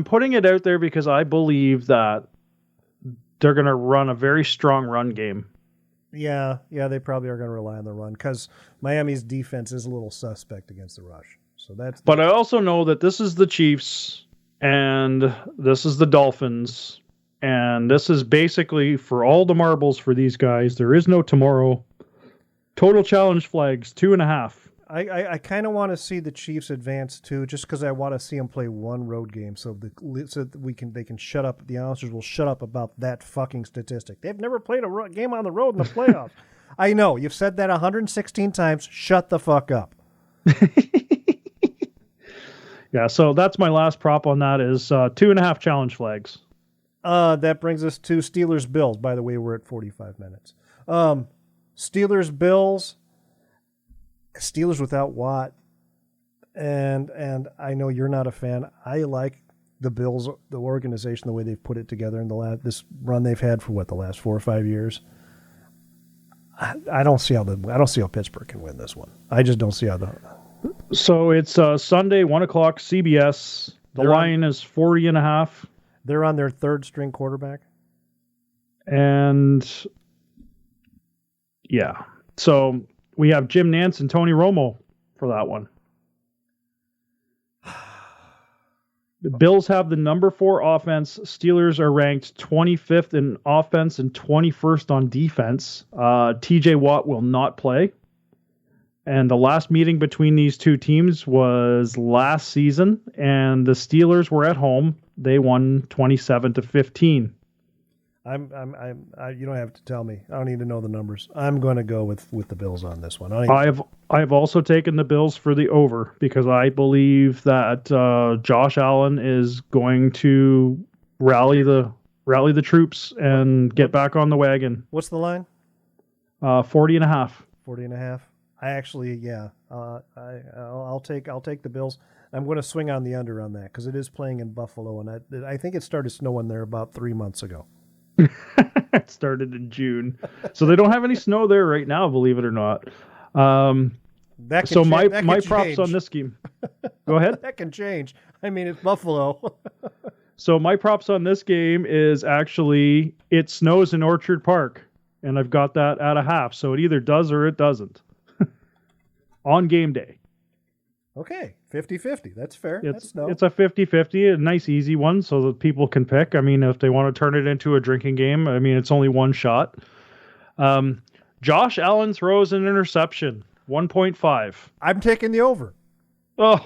putting it out there because I believe that they're going to run a very strong run game. Yeah, they probably are going to rely on the run because Miami's defense is a little suspect against the rush. So But I also know that this is the Chiefs and this is the Dolphins, and this is basically for all the marbles for these guys. There is no tomorrow. Total challenge flags 2.5. I kind of want to see the Chiefs advance too, just because I want to see them play one road game, so that they can shut up. The announcers will shut up about that fucking statistic. They've never played a game on the road in the playoffs. I know you've said that 116 times. Shut the fuck up. Yeah, so that's my last prop on that is 2.5 challenge flags. That brings us to Steelers Bills. By the way, we're at 45 minutes. Steelers Bills. Steelers without Watt, and I know you're not a fan. I like the Bills, the organization, the way they've put it together in this run they've had for the last 4 or 5 years. I don't see how Pittsburgh can win this one. I just don't see how So it's Sunday, 1:00 CBS. The line is 40.5. They're on their third string quarterback, and yeah, so. We have Jim Nantz and Tony Romo for that one. The Bills have the number 4 offense. Steelers are ranked 25th in offense and 21st on defense. TJ Watt will not play. And the last meeting between these two teams was last season, and the Steelers were at home. They won 27-15. You don't have to tell me. I don't need to know the numbers. I'm going to go with the Bills on this one. I've also taken the Bills for the over because I believe that Josh Allen is going to rally the troops and get back on the wagon. What's the line? 40.5. 40.5. I actually, yeah. I'll take the Bills. I'm going to swing on the under on that because it is playing in Buffalo, and I think it started snowing there about 3 months ago. It started in June, so they don't have any snow there right now, believe it or not. My props on this game. Go ahead. That can change. I mean, it's Buffalo. So my props on this game is actually it snows in Orchard Park and I've got that at a half. So it either does or it doesn't on game day. Okay, 50-50. That's fair. It's That's a 50-50, a nice easy one so that people can pick. I mean, if they want to turn it into a drinking game, I mean, it's only one shot. Josh Allen throws an interception, 1.5. I'm taking the over. Oh,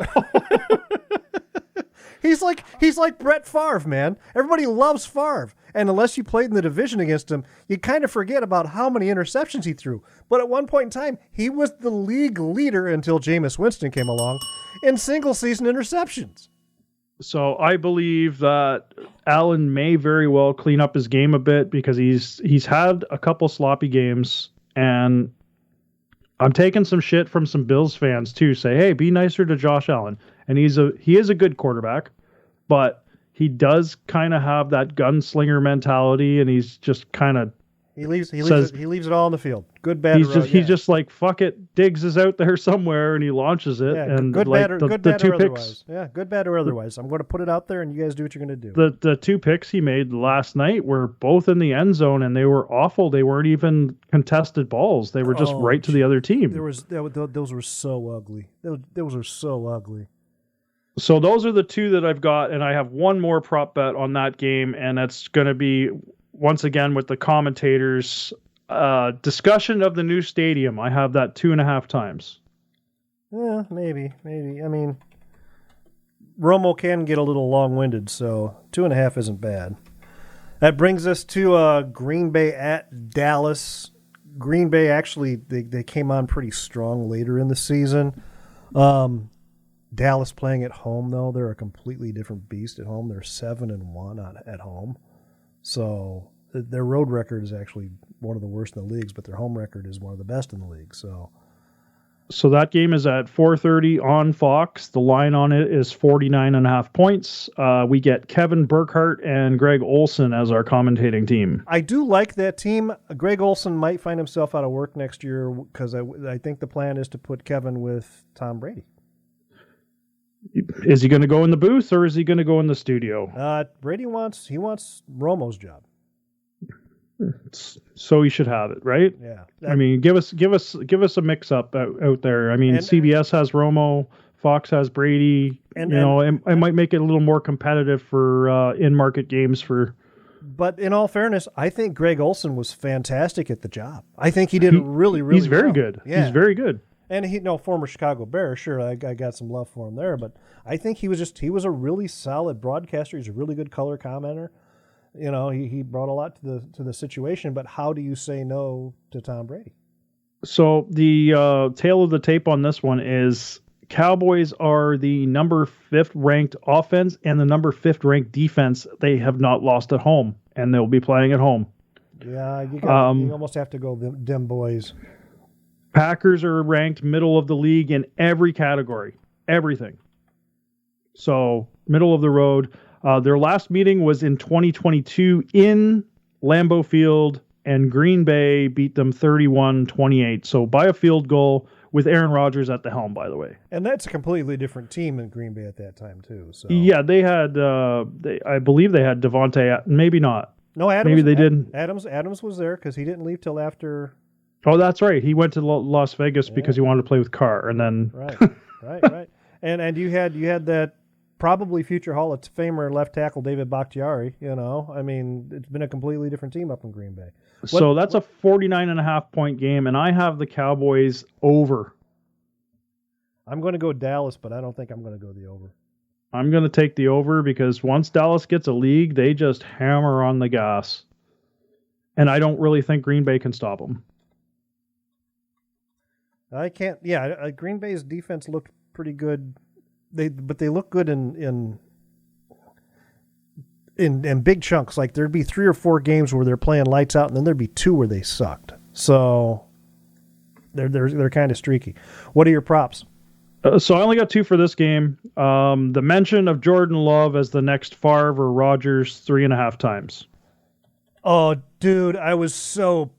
He's like Brett Favre, man. Everybody loves Favre. And unless you played in the division against him, you kind of forget about how many interceptions he threw. But at one point in time, he was the league leader until Jameis Winston came along in single-season interceptions. so I believe that Allen may very well clean up his game a bit because he's had a couple sloppy games, and I'm taking some shit from some Bills fans too. Say, hey, be nicer to Josh Allen. And he is a good quarterback, but he does kind of have that gunslinger mentality, and he's just kind of He leaves it all on the field. Good, bad, he's just like, fuck it. Diggs is out there somewhere, and he launches it. yeah, And good, like bad, or, the good, bad, two or picks, otherwise. Yeah, good, bad, or otherwise. I'm going to put it out there, and you guys do what you're going to do. the two picks he made last night were both in the end zone, and they were awful. They weren't even contested balls. They were just right to the other team. Those were so ugly. Those were so ugly. So those are the two that I've got, and I have one more prop bet on that game, and that's going to be, once again, with the commentators' discussion of the new stadium. I have that 2.5 times. Yeah, maybe. I mean, Romo can get a little long-winded, so 2.5 isn't bad. That brings us to Green Bay at Dallas. Green Bay, actually, they came on pretty strong later in the season. Dallas playing at home, though, they're a completely different beast at home. They're 7-1 at home. So their road record is actually one of the worst in the leagues, but their home record is one of the best in the league. So that game is at 4:30 on Fox. The line on it is 49.5 points. We get Kevin Burkhardt and Greg Olson as our commentating team. I do like that team. Greg Olson might find himself out of work next year because I think the plan is to put Kevin with Tom Brady. Is he going to go in the booth or is he going to go in the studio? Brady wants Romo's job. So he should have it, right? Yeah. I mean, give us a mix up out there. I mean, CBS has Romo, Fox has Brady. It might make it a little more competitive for in-market games for. But in all fairness, I think Greg Olson was fantastic at the job. I think he did really, really. He's very well. good. Yeah. He's very good. And former Chicago Bear, sure, I got some love for him there, but I think he was a really solid broadcaster. He's a really good color commenter. He brought a lot to the situation, but how do you say no to Tom Brady? So the tail of the tape on this one is Cowboys are the number 5th ranked offense and the number 5th ranked defense. They have not lost at home, and they'll be playing at home. Yeah, you almost have to go them boys. Packers are ranked middle of the league in every category, everything. So middle of the road. Their last meeting was in 2022 in Lambeau Field, and Green Bay beat them 31-28. So by a field goal with Aaron Rodgers at the helm, by the way. And that's a completely different team in Green Bay at that time too. So yeah, they had. I believe they had Devontae. Maybe not. No, Adams. Maybe they didn't. Adams was there because he didn't leave till after. Oh, that's right. He went to Las Vegas because he wanted to play with Carr, and then right. And you had that probably future Hall of Famer left tackle David Bakhtiari. I mean, it's been a completely different team up in Green Bay. So that's a 49.5 point game, and I have the Cowboys over. I'm going to go Dallas, but I don't think I'm going to go the over. I'm going to take the over because once Dallas gets a lead, they just hammer on the gas, and I don't really think Green Bay can stop them. I can't. Yeah, Green Bay's defense looked pretty good. But they look good in big chunks. Like there'd be 3 or 4 games where they're playing lights out, and then there'd be 2 where they sucked. So they're kind of streaky. What are your props? So I only got 2 for this game. The mention of Jordan Love as the next Favre or Rodgers 3.5 times. Oh, dude, I was so.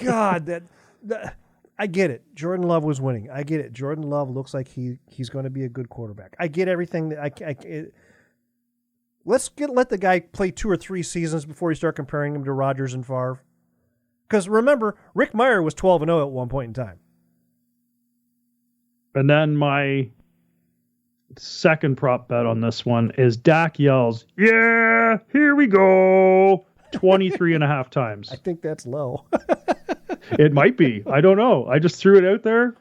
God, I get it. Jordan Love was winning. I get it. Jordan Love looks like he's going to be a good quarterback. I get everything that let the guy play 2 or 3 seasons before you start comparing him to Rodgers and Favre. Because remember, Rick Meyer was 12-0 at one point in time. And then my second prop bet on this one is Dak yells, "Yeah, here we go," 23.5 times. I think that's low. It might be. I don't know. I just threw it out there.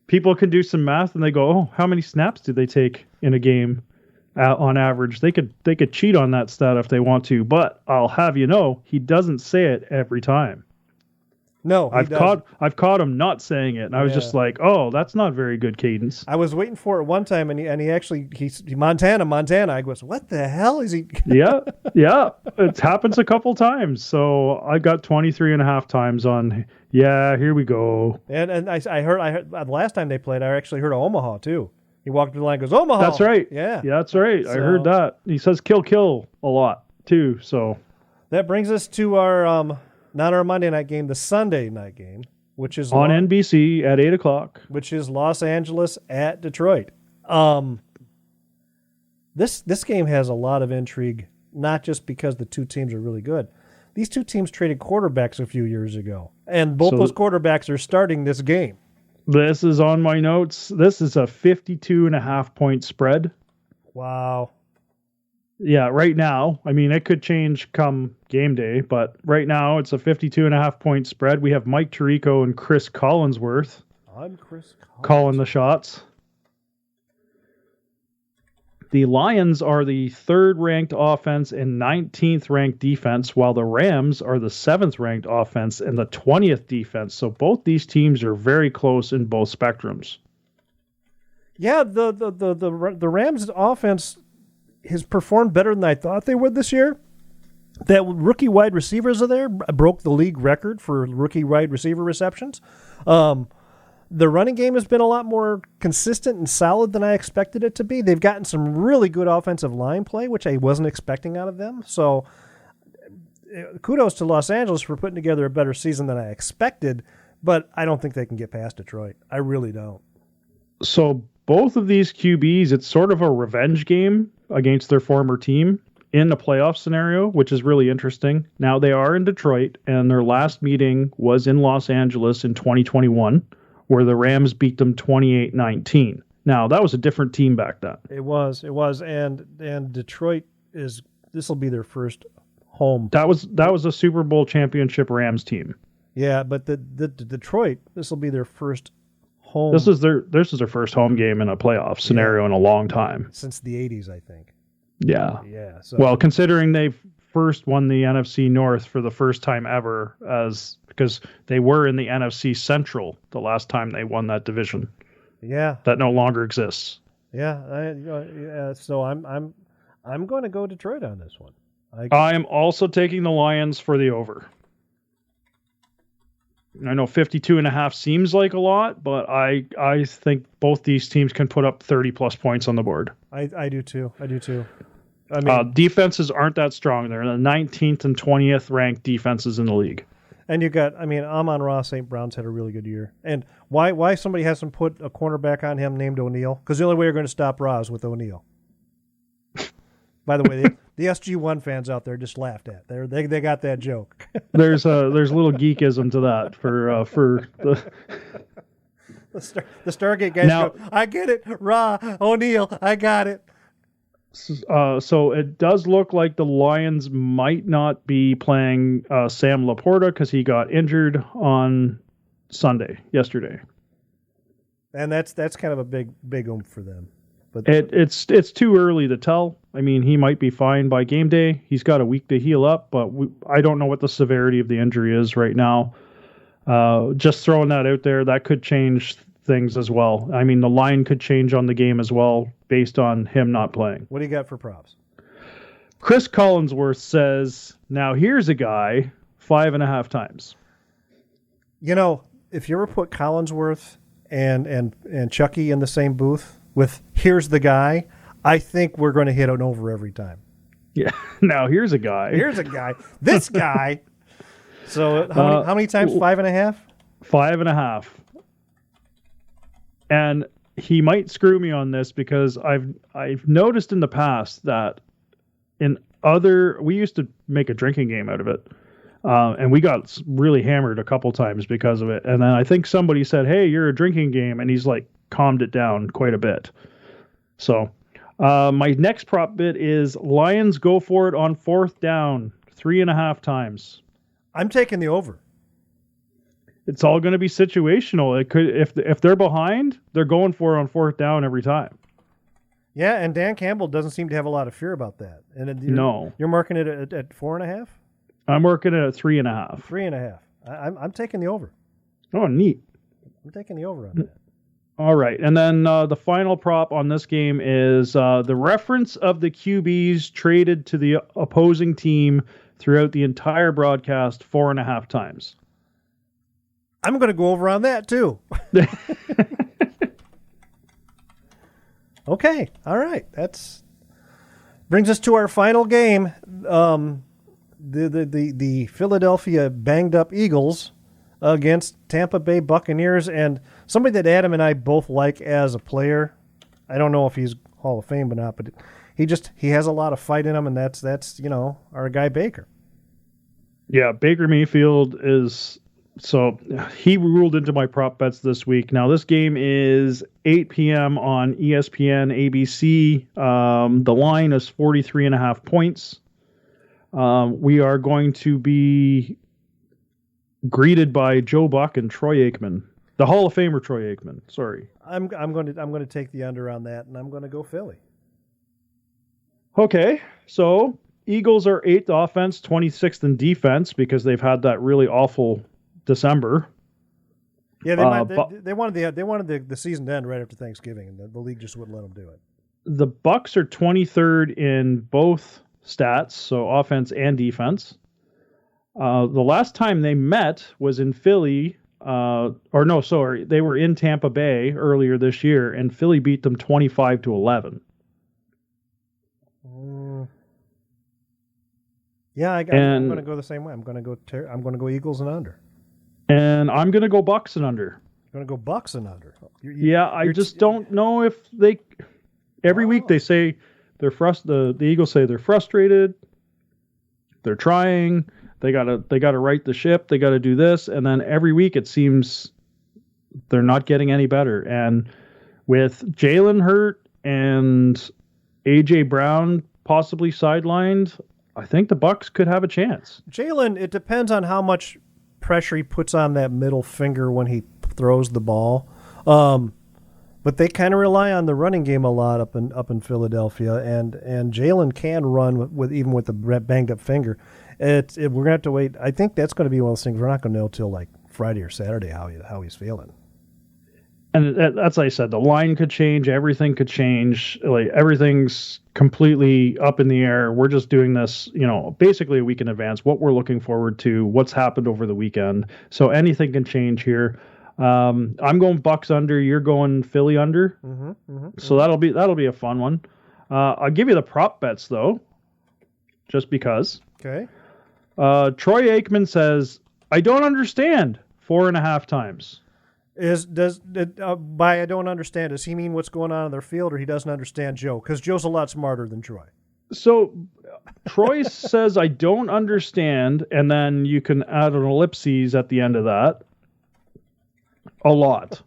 People can do some math and they go, "Oh, how many snaps did they take in a game on average?" They could cheat on that stat if they want to, but I'll have you know, he doesn't say it every time. No, I've caught him not saying it, and I was just like, "Oh, that's not very good cadence." I was waiting for it one time, and he actually Montana. I goes, "What the hell is he?" yeah, it happens a couple times. So I got 23.5 times on. Yeah, here we go. And I heard the last time they played, I actually heard Omaha too. He walked to the line, and goes, "Omaha." That's right. Yeah, that's right. I heard that. He says kill a lot too. So that brings us to our not our Monday night game, the Sunday night game, which is on NBC at 8:00, which is Los Angeles at Detroit. This game has a lot of intrigue, not just because the two teams are really good. These two teams traded quarterbacks a few years ago, and both those quarterbacks are starting this game. This is on my notes. This is a 52.5 point spread. Wow. Yeah, right now. I mean, it could change come game day, but right now it's a 52.5 point spread. We have Mike Tirico and Chris Collinsworth. I'm Chris Collins. Calling the shots. The Lions are the 3rd ranked offense and 19th ranked defense, while the Rams are the 7th ranked offense and the 20th defense. So both these teams are very close in both spectrums. Yeah, the Rams offense has performed better than I thought they would this year. That rookie wide receivers are there, broke the league record for rookie wide receiver receptions. The running game has been a lot more consistent and solid than I expected it to be. They've gotten some really good offensive line play, which I wasn't expecting out of them. So kudos to Los Angeles for putting together a better season than I expected, but I don't think they can get past Detroit. I really don't. So both of these QBs, it's sort of a revenge game against their former team in a playoff scenario, which is really interesting. Now they are in Detroit, and their last meeting was in Los Angeles in 2021, where the Rams beat them 28-19. Now that was a different team back then. It was, and Detroit this will be their first home. That was a Super Bowl championship Rams team. Yeah, but the Detroit, this will be their first home. This is their first home game in a playoff scenario in a long time. Since the 80s, I think. Yeah. Yeah. So. Well, considering they first won the NFC North for the first time ever, because they were in the NFC Central the last time they won that division. Yeah. That no longer exists. Yeah. So I'm going to go Detroit on this one. I am also taking the Lions for the over. I know 52.5 seems like a lot, but I think both these teams can put up 30 plus points on the board. I do too. I mean, defenses aren't that strong. They're the 19th and 20th ranked defenses in the league. And you got, Amon-Ra St. Brown's had a really good year. And why somebody hasn't put a cornerback on him named O'Neal? Because the only way you're going to stop Ra is with O'Neal. By the way, the SG1 fans out there just laughed at. They got that joke. There's a little geekism to that for the Stargate guys now, go, I get it, Ra, O'Neal, I got it. So it does look like the Lions might not be playing Sam Laporta because he got injured on yesterday. And that's kind of a big oomph for them. But it's too early to tell. I mean, he might be fine by game day. He's got a week to heal up, but I don't know what the severity of the injury is right now. Just throwing that out there, that could change things as well. I mean, the line could change on the game as well based on him not playing. What do you got for props? Chris Collinsworth says, now here's a guy 5.5 times. You know, if you ever put Collinsworth and Chucky in the same booth with here's the guy, I think we're going to hit an over every time. Yeah. Now here's a guy. This guy. So how many times? 5.5? 5.5. And he might screw me on this because I've noticed in the past that we used to make a drinking game out of it. And we got really hammered a couple times because of it. And then I think somebody said, "Hey, you're a drinking game." And he's like calmed it down quite a bit. So my next prop bit is Lions go for it on 4th down 3.5 times. I'm taking the over. It's all going to be situational. It could, if they're behind, they're going for it on 4th down every time. Yeah, and Dan Campbell doesn't seem to have a lot of fear about that. And you're marking it at 4.5. I'm working it at 3.5. 3.5. I'm taking the over. Oh, neat. I'm taking the over on that. All right. And then the final prop on this game is the reference of the QBs traded to the opposing team throughout the entire broadcast 4.5 times. I'm going to go over on that too. Okay. All right. That's brings us to our final game. The Philadelphia banged up Eagles against Tampa Bay Buccaneers, and somebody that Adam and I both like as a player. I don't know if he's Hall of Fame or not, but he has a lot of fight in him, and that's our guy Baker. Yeah, Baker Mayfield is. So he ruled into my prop bets this week. Now this game is 8 p.m. on ESPN ABC. The line is 43.5 points. We are going to be greeted by Joe Buck and Troy Aikman, the Hall of Famer Troy Aikman. Sorry, I'm going to take the under on that, and I'm going to go Philly. Okay, so Eagles are 8th offense, 26th in defense because they've had that really awful December. Yeah, they wanted the season to end right after Thanksgiving, and the league just wouldn't let them do it. The Bucks are 23rd in both stats, so offense and defense. The last time they met was in Philly, they were in Tampa Bay earlier this year, and Philly beat them 25-11. Yeah, I'm going to go the same way. I'm going to go Eagles and under. And I'm going to go Bucks and under. You're going to go Bucks and under. I just don't know if they. Every week they say they're the Eagles say they're frustrated. They're trying. They gotta right the ship. They got to do this, and then every week it seems they're not getting any better. And with Jalen hurt and AJ Brown possibly sidelined, I think the Bucks could have a chance. Jalen, it depends on how much pressure he puts on that middle finger when he throws the ball. But they kind of rely on the running game a lot up in Philadelphia, and Jalen can run even with the banged up finger. We're gonna have to wait. I think that's going to be one of those things we're not going to know till like Friday or Saturday how he's feeling. And that's like I said, the line could change, everything could change. Like everything's completely up in the air. We're just doing this, basically a week in advance. What we're looking forward to, what's happened over the weekend. So anything can change here. I'm going Bucks under. You're going Philly under. So that'll be a fun one. I'll give you the prop bets though, just because. Okay. Troy Aikman says, "I don't understand 4.5 times." By I don't understand, does he mean what's going on in their field, or he doesn't understand Joe? Because Joe's a lot smarter than Troy. So Troy says, "I don't understand," and then you can add an ellipses at the end of that. A lot.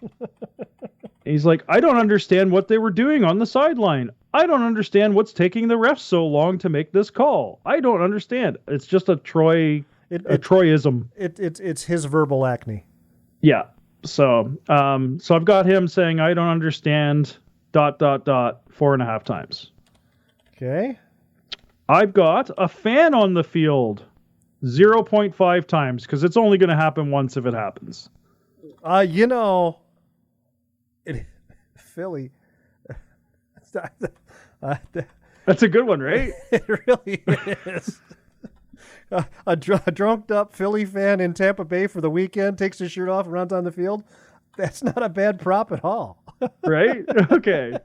He's like, "I don't understand what they were doing on the sideline. I don't understand what's taking the refs so long to make this call. I don't understand." It's just a Troyism. It's his verbal acne. Yeah. So I've got him saying, "I don't understand ... 4.5 times." Okay. I've got a fan on the field 0.5 times because it's only going to happen once if it happens. Philly. That's a good one, right? It really is. A drunked up Philly fan in Tampa Bay for the weekend takes his shirt off and runs on the field. That's not a bad prop at all. Right? Okay.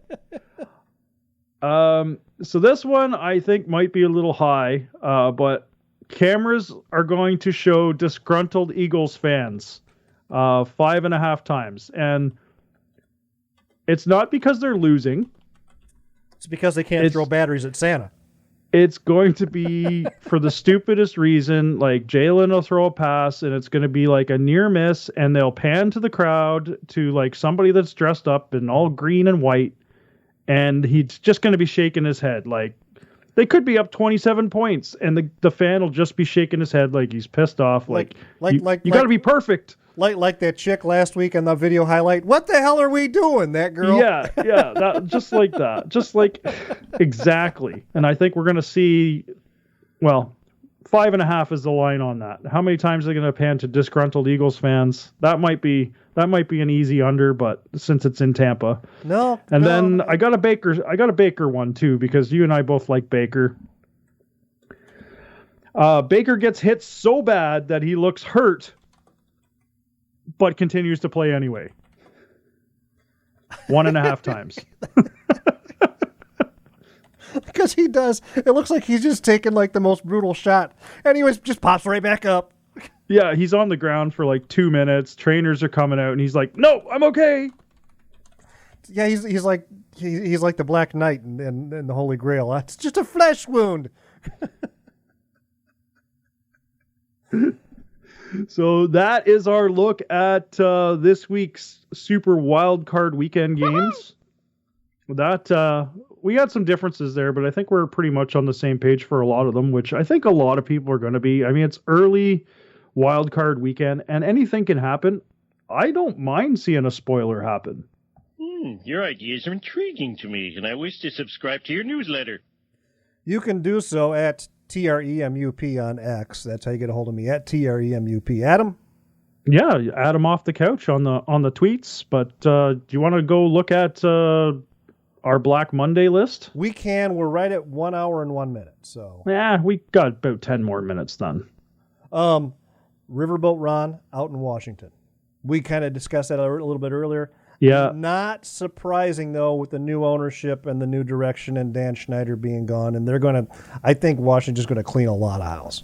So this one I think might be a little high, but cameras are going to show disgruntled Eagles fans 5.5 times. And It's not because they're losing. It's because they can't throw batteries at Santa. It's going to be for the stupidest reason, like Jalen will throw a pass and it's going to be like a near miss, and they'll pan to the crowd to like somebody that's dressed up in all green and white, and he's just going to be shaking his head. Like they could be up 27 points and the fan will just be shaking his head like he's pissed off. You got to be perfect. Like that chick last week on the video highlight. What the hell are we doing, that girl? Yeah, just like that. Just like, exactly. And I think we're going to see, 5.5 is the line on that. How many times are they going to pan to disgruntled Eagles fans? That might be an easy under, but since it's in Tampa. Then I got a Baker one too, because you and I both like Baker. Baker gets hit so bad that he looks hurt, but continues to play anyway. 1.5 times. Because he does. It looks like he's just taking like the most brutal shot. And he just pops right back up. Yeah, he's on the ground for like 2 minutes. Trainers are coming out and he's like, "No, I'm okay." Yeah, he's like the Black Knight in the Holy Grail. It's just a flesh wound. So that is our look at this week's Super Wildcard Weekend games. That we got some differences there, but I think we're pretty much on the same page for a lot of them, which I think a lot of people are going to be. I mean, it's early Wildcard Weekend, and anything can happen. I don't mind seeing a spoiler happen. Your ideas are intriguing to me, and I wish to subscribe to your newsletter. You can do so at TREMUP on X. That's how you get a hold of me, at TREMUP. Adam? Yeah, Adam off the couch on the tweets. But do you want to go look at our Black Monday list? We can. We're right at 1 hour and 1 minute. So yeah, we got about 10 more minutes then. Riverboat Ron out in Washington. We kind of discussed that a little bit earlier. Yeah. Not surprising, though, with the new ownership and the new direction and Dan Schneider being gone. And I think Washington's going to clean a lot of house.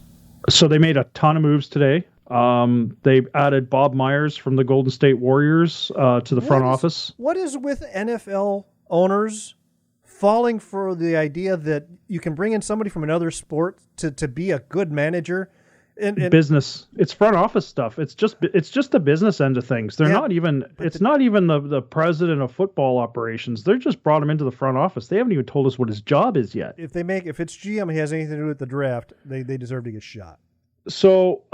So they made a ton of moves today. They added Bob Myers from the Golden State Warriors to the front office. What is with NFL owners falling for the idea that you can bring in somebody from another sport to be a good manager? And business, it's front office stuff. It's just the business end of things. They're not even. It's not even the president of football operations. They're just brought him into the front office. They haven't even told us what his job is yet. If it's GM and he has anything to do with the draft, they deserve to get shot. So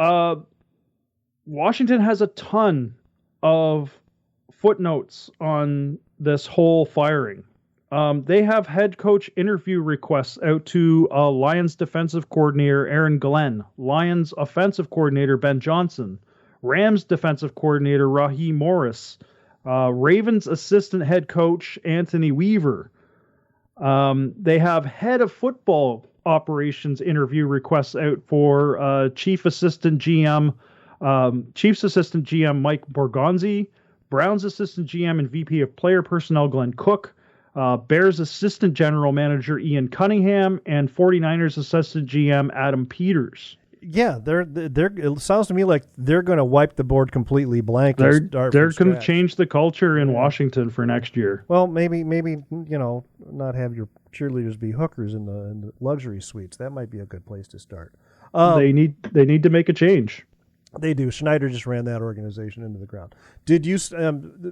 Washington has a ton of footnotes on this whole firing. They have head coach interview requests out to Lions defensive coordinator Aaron Glenn, Lions offensive coordinator Ben Johnson, Rams defensive coordinator Raheem Morris, Ravens assistant head coach Anthony Weaver. They have head of football operations interview requests out for Chiefs assistant GM Mike Borgonzi, Browns assistant GM and VP of player personnel Glenn Cook, Bears assistant general manager Ian Cunningham, and 49ers assistant GM Adam Peters. Yeah, it sounds to me like they're going to wipe the board completely blank. They're going to change the culture in Washington for next year. Well, maybe not have your cheerleaders be hookers in the luxury suites. That might be a good place to start. They need to make a change. They do. Schneider just ran that organization into the ground. Did you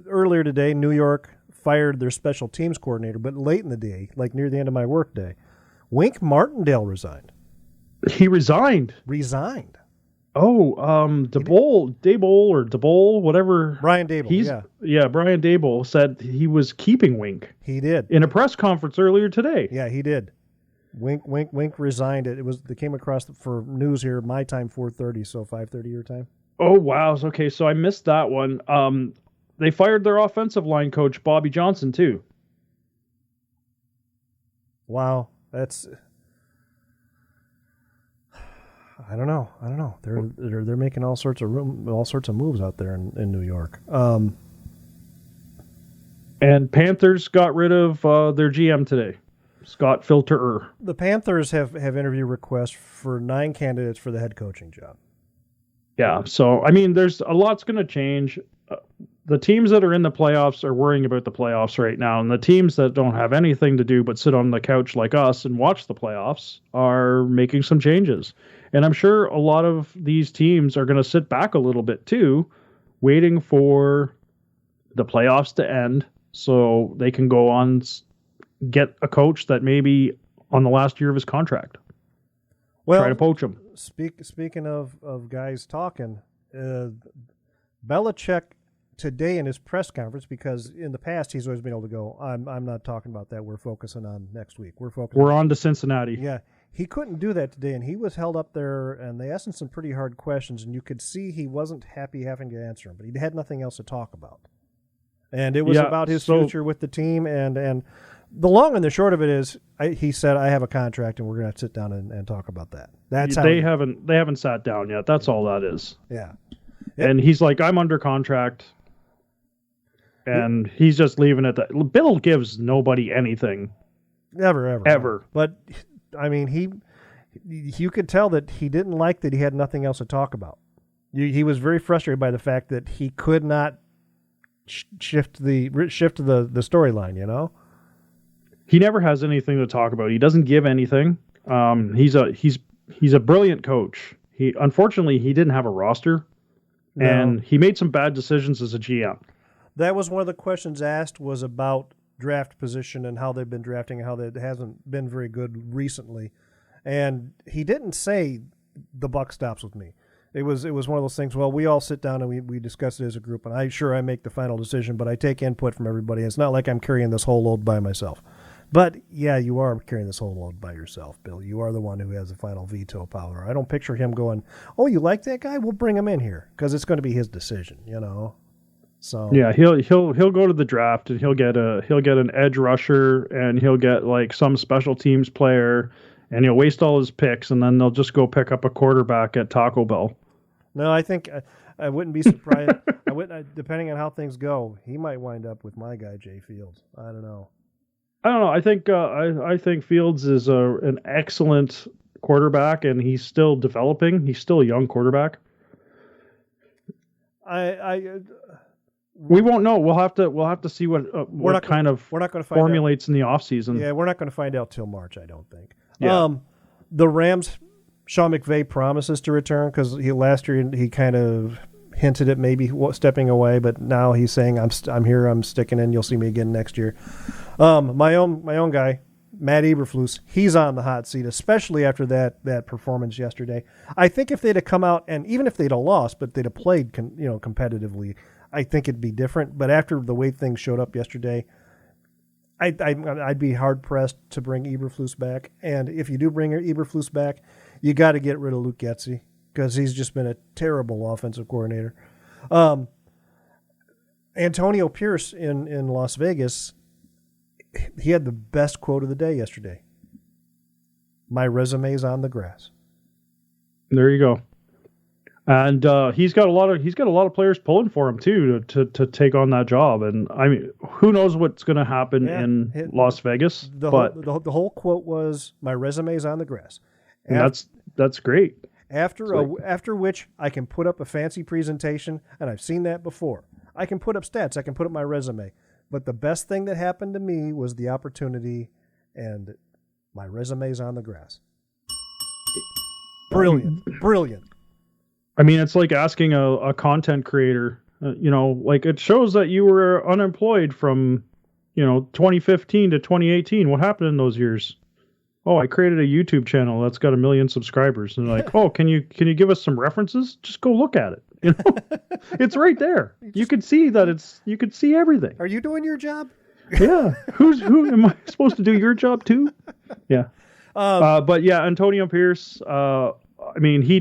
earlier today? New York fired their special teams coordinator, but late in the day, like near the end of my work day, Wink Martindale resigned. He resigned. Oh, Daboll, whatever. Brian Daboll. Yeah. Brian Daboll said he was keeping Wink. He did in a press conference earlier today. Yeah, he did. Wink resigned. They came across for news here. My time 4:30, so 5:30 your time. Oh wow. Okay, so I missed that one. They fired their offensive line coach Bobby Johnson too. Wow, that's. I don't know. They're making all sorts of moves out there in New York. And Panthers got rid of their GM today, Scott Filterer. The Panthers have interview requests for 9 candidates for the head coaching job. Yeah, so I mean, there's a lot's going to change. the teams that are in the playoffs are worrying about the playoffs right now, and the teams that don't have anything to do but sit on the couch like us and watch the playoffs are making some changes. And I'm sure a lot of these teams are going to sit back a little bit too, waiting for the playoffs to end so they can go on, get a coach that maybe on the last year of his contract. Try to poach him. Speaking of guys talking, Belichick today in his press conference, because in the past he's always been able to go, I'm not talking about that. We're focusing on next week. We're on to Cincinnati. Yeah. He couldn't do that today, and he was held up there, and they asked him some pretty hard questions, and you could see he wasn't happy having to answer them, but he had nothing else to talk about. And it was about his future with the team, and the long and the short of it is, he said, I have a contract, and we're going to sit down and talk about that. That's how they haven't sat down yet. That's all that is. Yeah. And he's like, I'm under contract, and he's just leaving it that. Bill gives nobody anything. Ever. But, I mean, you could tell that he didn't like that he had nothing else to talk about. He was very frustrated by the fact that he could not shift the storyline, you know? He never has anything to talk about. He doesn't give anything. He's a brilliant coach. Unfortunately, he didn't have a roster, and he made some bad decisions as a GM. That was one of the questions asked, was about draft position and how they've been drafting and how that hasn't been very good recently. And he didn't say the buck stops with me. It was one of those things, well, we all sit down and we discuss it as a group, and I make the final decision, but I take input from everybody. It's not like I'm carrying this whole load by myself. But, yeah, you are carrying this whole load by yourself, Bill. You are the one who has the final veto power. I don't picture him going, oh, you like that guy? We'll bring him in here, because it's going to be his decision, you know? So yeah, he'll go to the draft and he'll get an edge rusher and he'll get like some special teams player and he'll waste all his picks and then they'll just go pick up a quarterback at Taco Bell. No, I think I wouldn't be surprised. Depending on how things go, he might wind up with my guy Jay Fields. I don't know. I think Fields is an excellent quarterback and he's still developing. He's still a young quarterback. We won't know. We'll have to see what kind of formulates in the offseason. Yeah, we're not going to find out till March, I don't think. Yeah. The Rams, Sean McVay promises to return because last year he kind of hinted at maybe stepping away, but now he's saying I'm here, I'm sticking in. You'll see me again next year. My own guy, Matt Eberflus, he's on the hot seat, especially after that performance yesterday. I think if they'd have come out and even if they'd have lost, but they'd have played competitively, I think it'd be different. But after the way things showed up yesterday, I'd be hard-pressed to bring Eberflus back. And if you do bring Eberflus back, you got to get rid of Luke Getsy because he's just been a terrible offensive coordinator. Antonio Pierce in Las Vegas, he had the best quote of the day yesterday. My resume's on the grass. There you go. And he's got a lot of players pulling for him too to take on that job. And I mean, who knows what's going to happen in Las Vegas? The whole quote was, "My resume's on the grass." And that's great. After which I can put up a fancy presentation, and I've seen that before. I can put up stats. I can put up my resume. But the best thing that happened to me was the opportunity, and my resume's on the grass. Brilliant. I mean, it's like asking a content creator, like it shows that you were unemployed from, 2015 to 2018. What happened in those years? Oh, I created a YouTube channel that's got 1 million subscribers. And like, oh, can you give us some references? Just go look at it. It's right there. You could see you could see everything. Are you doing your job? Yeah. Who am I supposed to do your job too? Yeah. But yeah, Antonio Pierce, I mean, he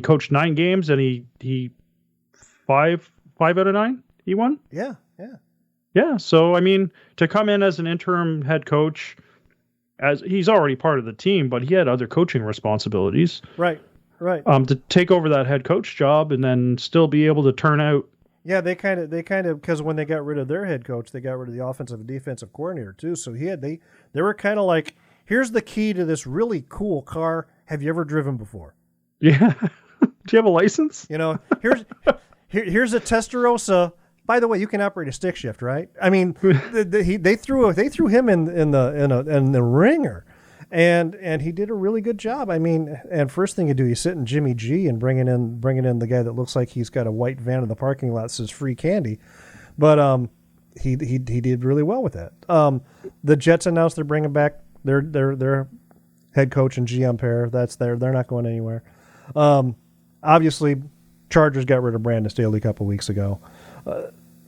coached 9 games and he 5 out of 9 he won. Yeah. So I mean, to come in as an interim head coach, as he's already part of the team, but he had other coaching responsibilities. Right. To take over that head coach job and then still be able to turn out. Yeah, they kind of because when they got rid of their head coach, they got rid of the offensive and defensive coordinator too. So they were kind of like, here's the key to this really cool car. Have you ever driven before? Yeah. Do you have a license? You know, here's a Testarossa. By the way, you can operate a stick shift, right? I mean, they threw him in the ringer, and he did a really good job. I mean, and first thing you do, you sit in Jimmy G and bringing in the guy that looks like he's got a white van in the parking lot that says free candy, but he did really well with that. The Jets announced they're bringing back their head coach and GM pair. They're not going anywhere. Obviously, Chargers got rid of Brandon Staley a couple weeks ago.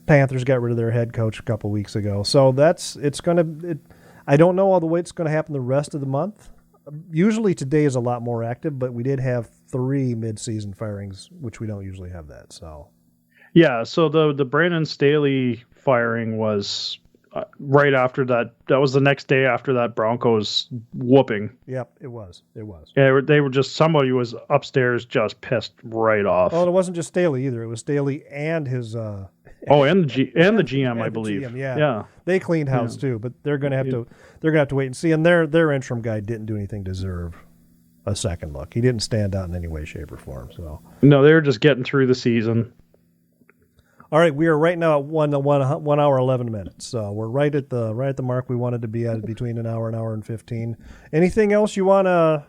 Panthers got rid of their head coach a couple weeks ago. So I don't know all the way it's going to happen the rest of the month. Usually today is a lot more active, but we did have 3 mid-season firings, which we don't usually have that. So, yeah. So the Brandon Staley firing was right after that. That was the next day after that Broncos whooping. Yep, it was. Yeah, they were just, somebody was upstairs just pissed right off. Oh, it wasn't just Staley either. It was Staley and his. And the GM, I believe. GM, yeah. They cleaned house too, but they're going to have to wait and see. And their interim guy didn't do anything to deserve a second look. He didn't stand out in any way, shape, or form. So no, they were just getting through the season. All right, we are right now at 1 hour 11 minutes. So we're right at the mark we wanted to be at, between an hour and 15. Anything else you want to?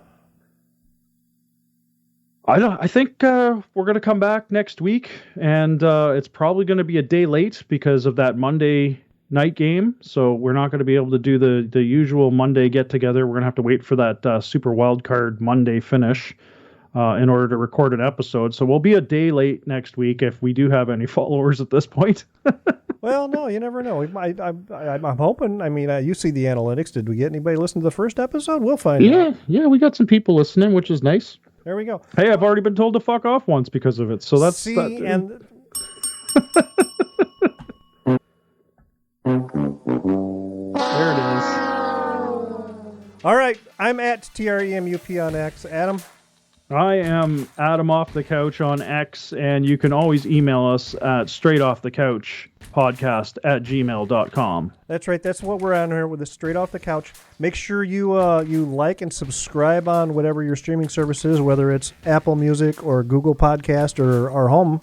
I think we're going to come back next week, and it's probably going to be a day late because of that Monday night game. So we're not going to be able to do the usual Monday get together. We're going to have to wait for that Super Wildcard Monday finish in order to record an episode. So we'll be a day late next week if we do have any followers at this point. Well, no, you never know. I'm hoping. I mean, you see the analytics. Did we get anybody listen to the first episode? We'll find out. Yeah, we got some people listening, which is nice. There we go. Hey, I've already been told to fuck off once because of it. So that's and there it is. All right, I'm at TREMUP on X. Adam? I am Adam Off the Couch on X, and you can always email us at straightoffthecouchpodcast@gmail.com. That's right. That's what we're on here with, the Straight Off the Couch. Make sure you like and subscribe on whatever your streaming service is, whether it's Apple Music or Google Podcast or our home.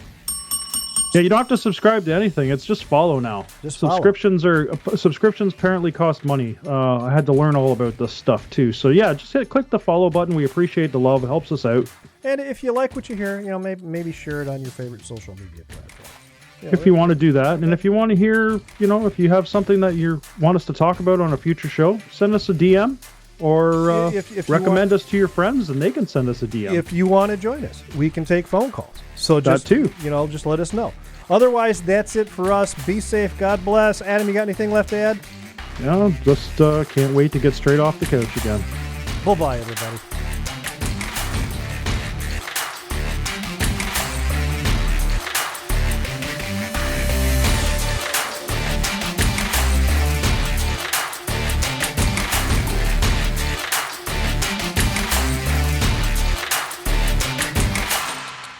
Yeah, you don't have to subscribe to anything. It's just follow now. Subscriptions apparently cost money. I had to learn all about this stuff too. So yeah, just click the follow button. We appreciate the love. It helps us out. And if you like what you hear, maybe share it on your favorite social media platform. If you want to do that, and if you want to hear, if you have something that you want us to talk about on a future show, send us a DM. Or if recommend us to your friends, and they can send us a DM. If you want to join us, we can take phone calls. So just, that too. Just let us know. Otherwise, that's it for us. Be safe. God bless. Adam, you got anything left to add? Yeah, just can't wait to get straight off the couch again. Bye-bye, everybody.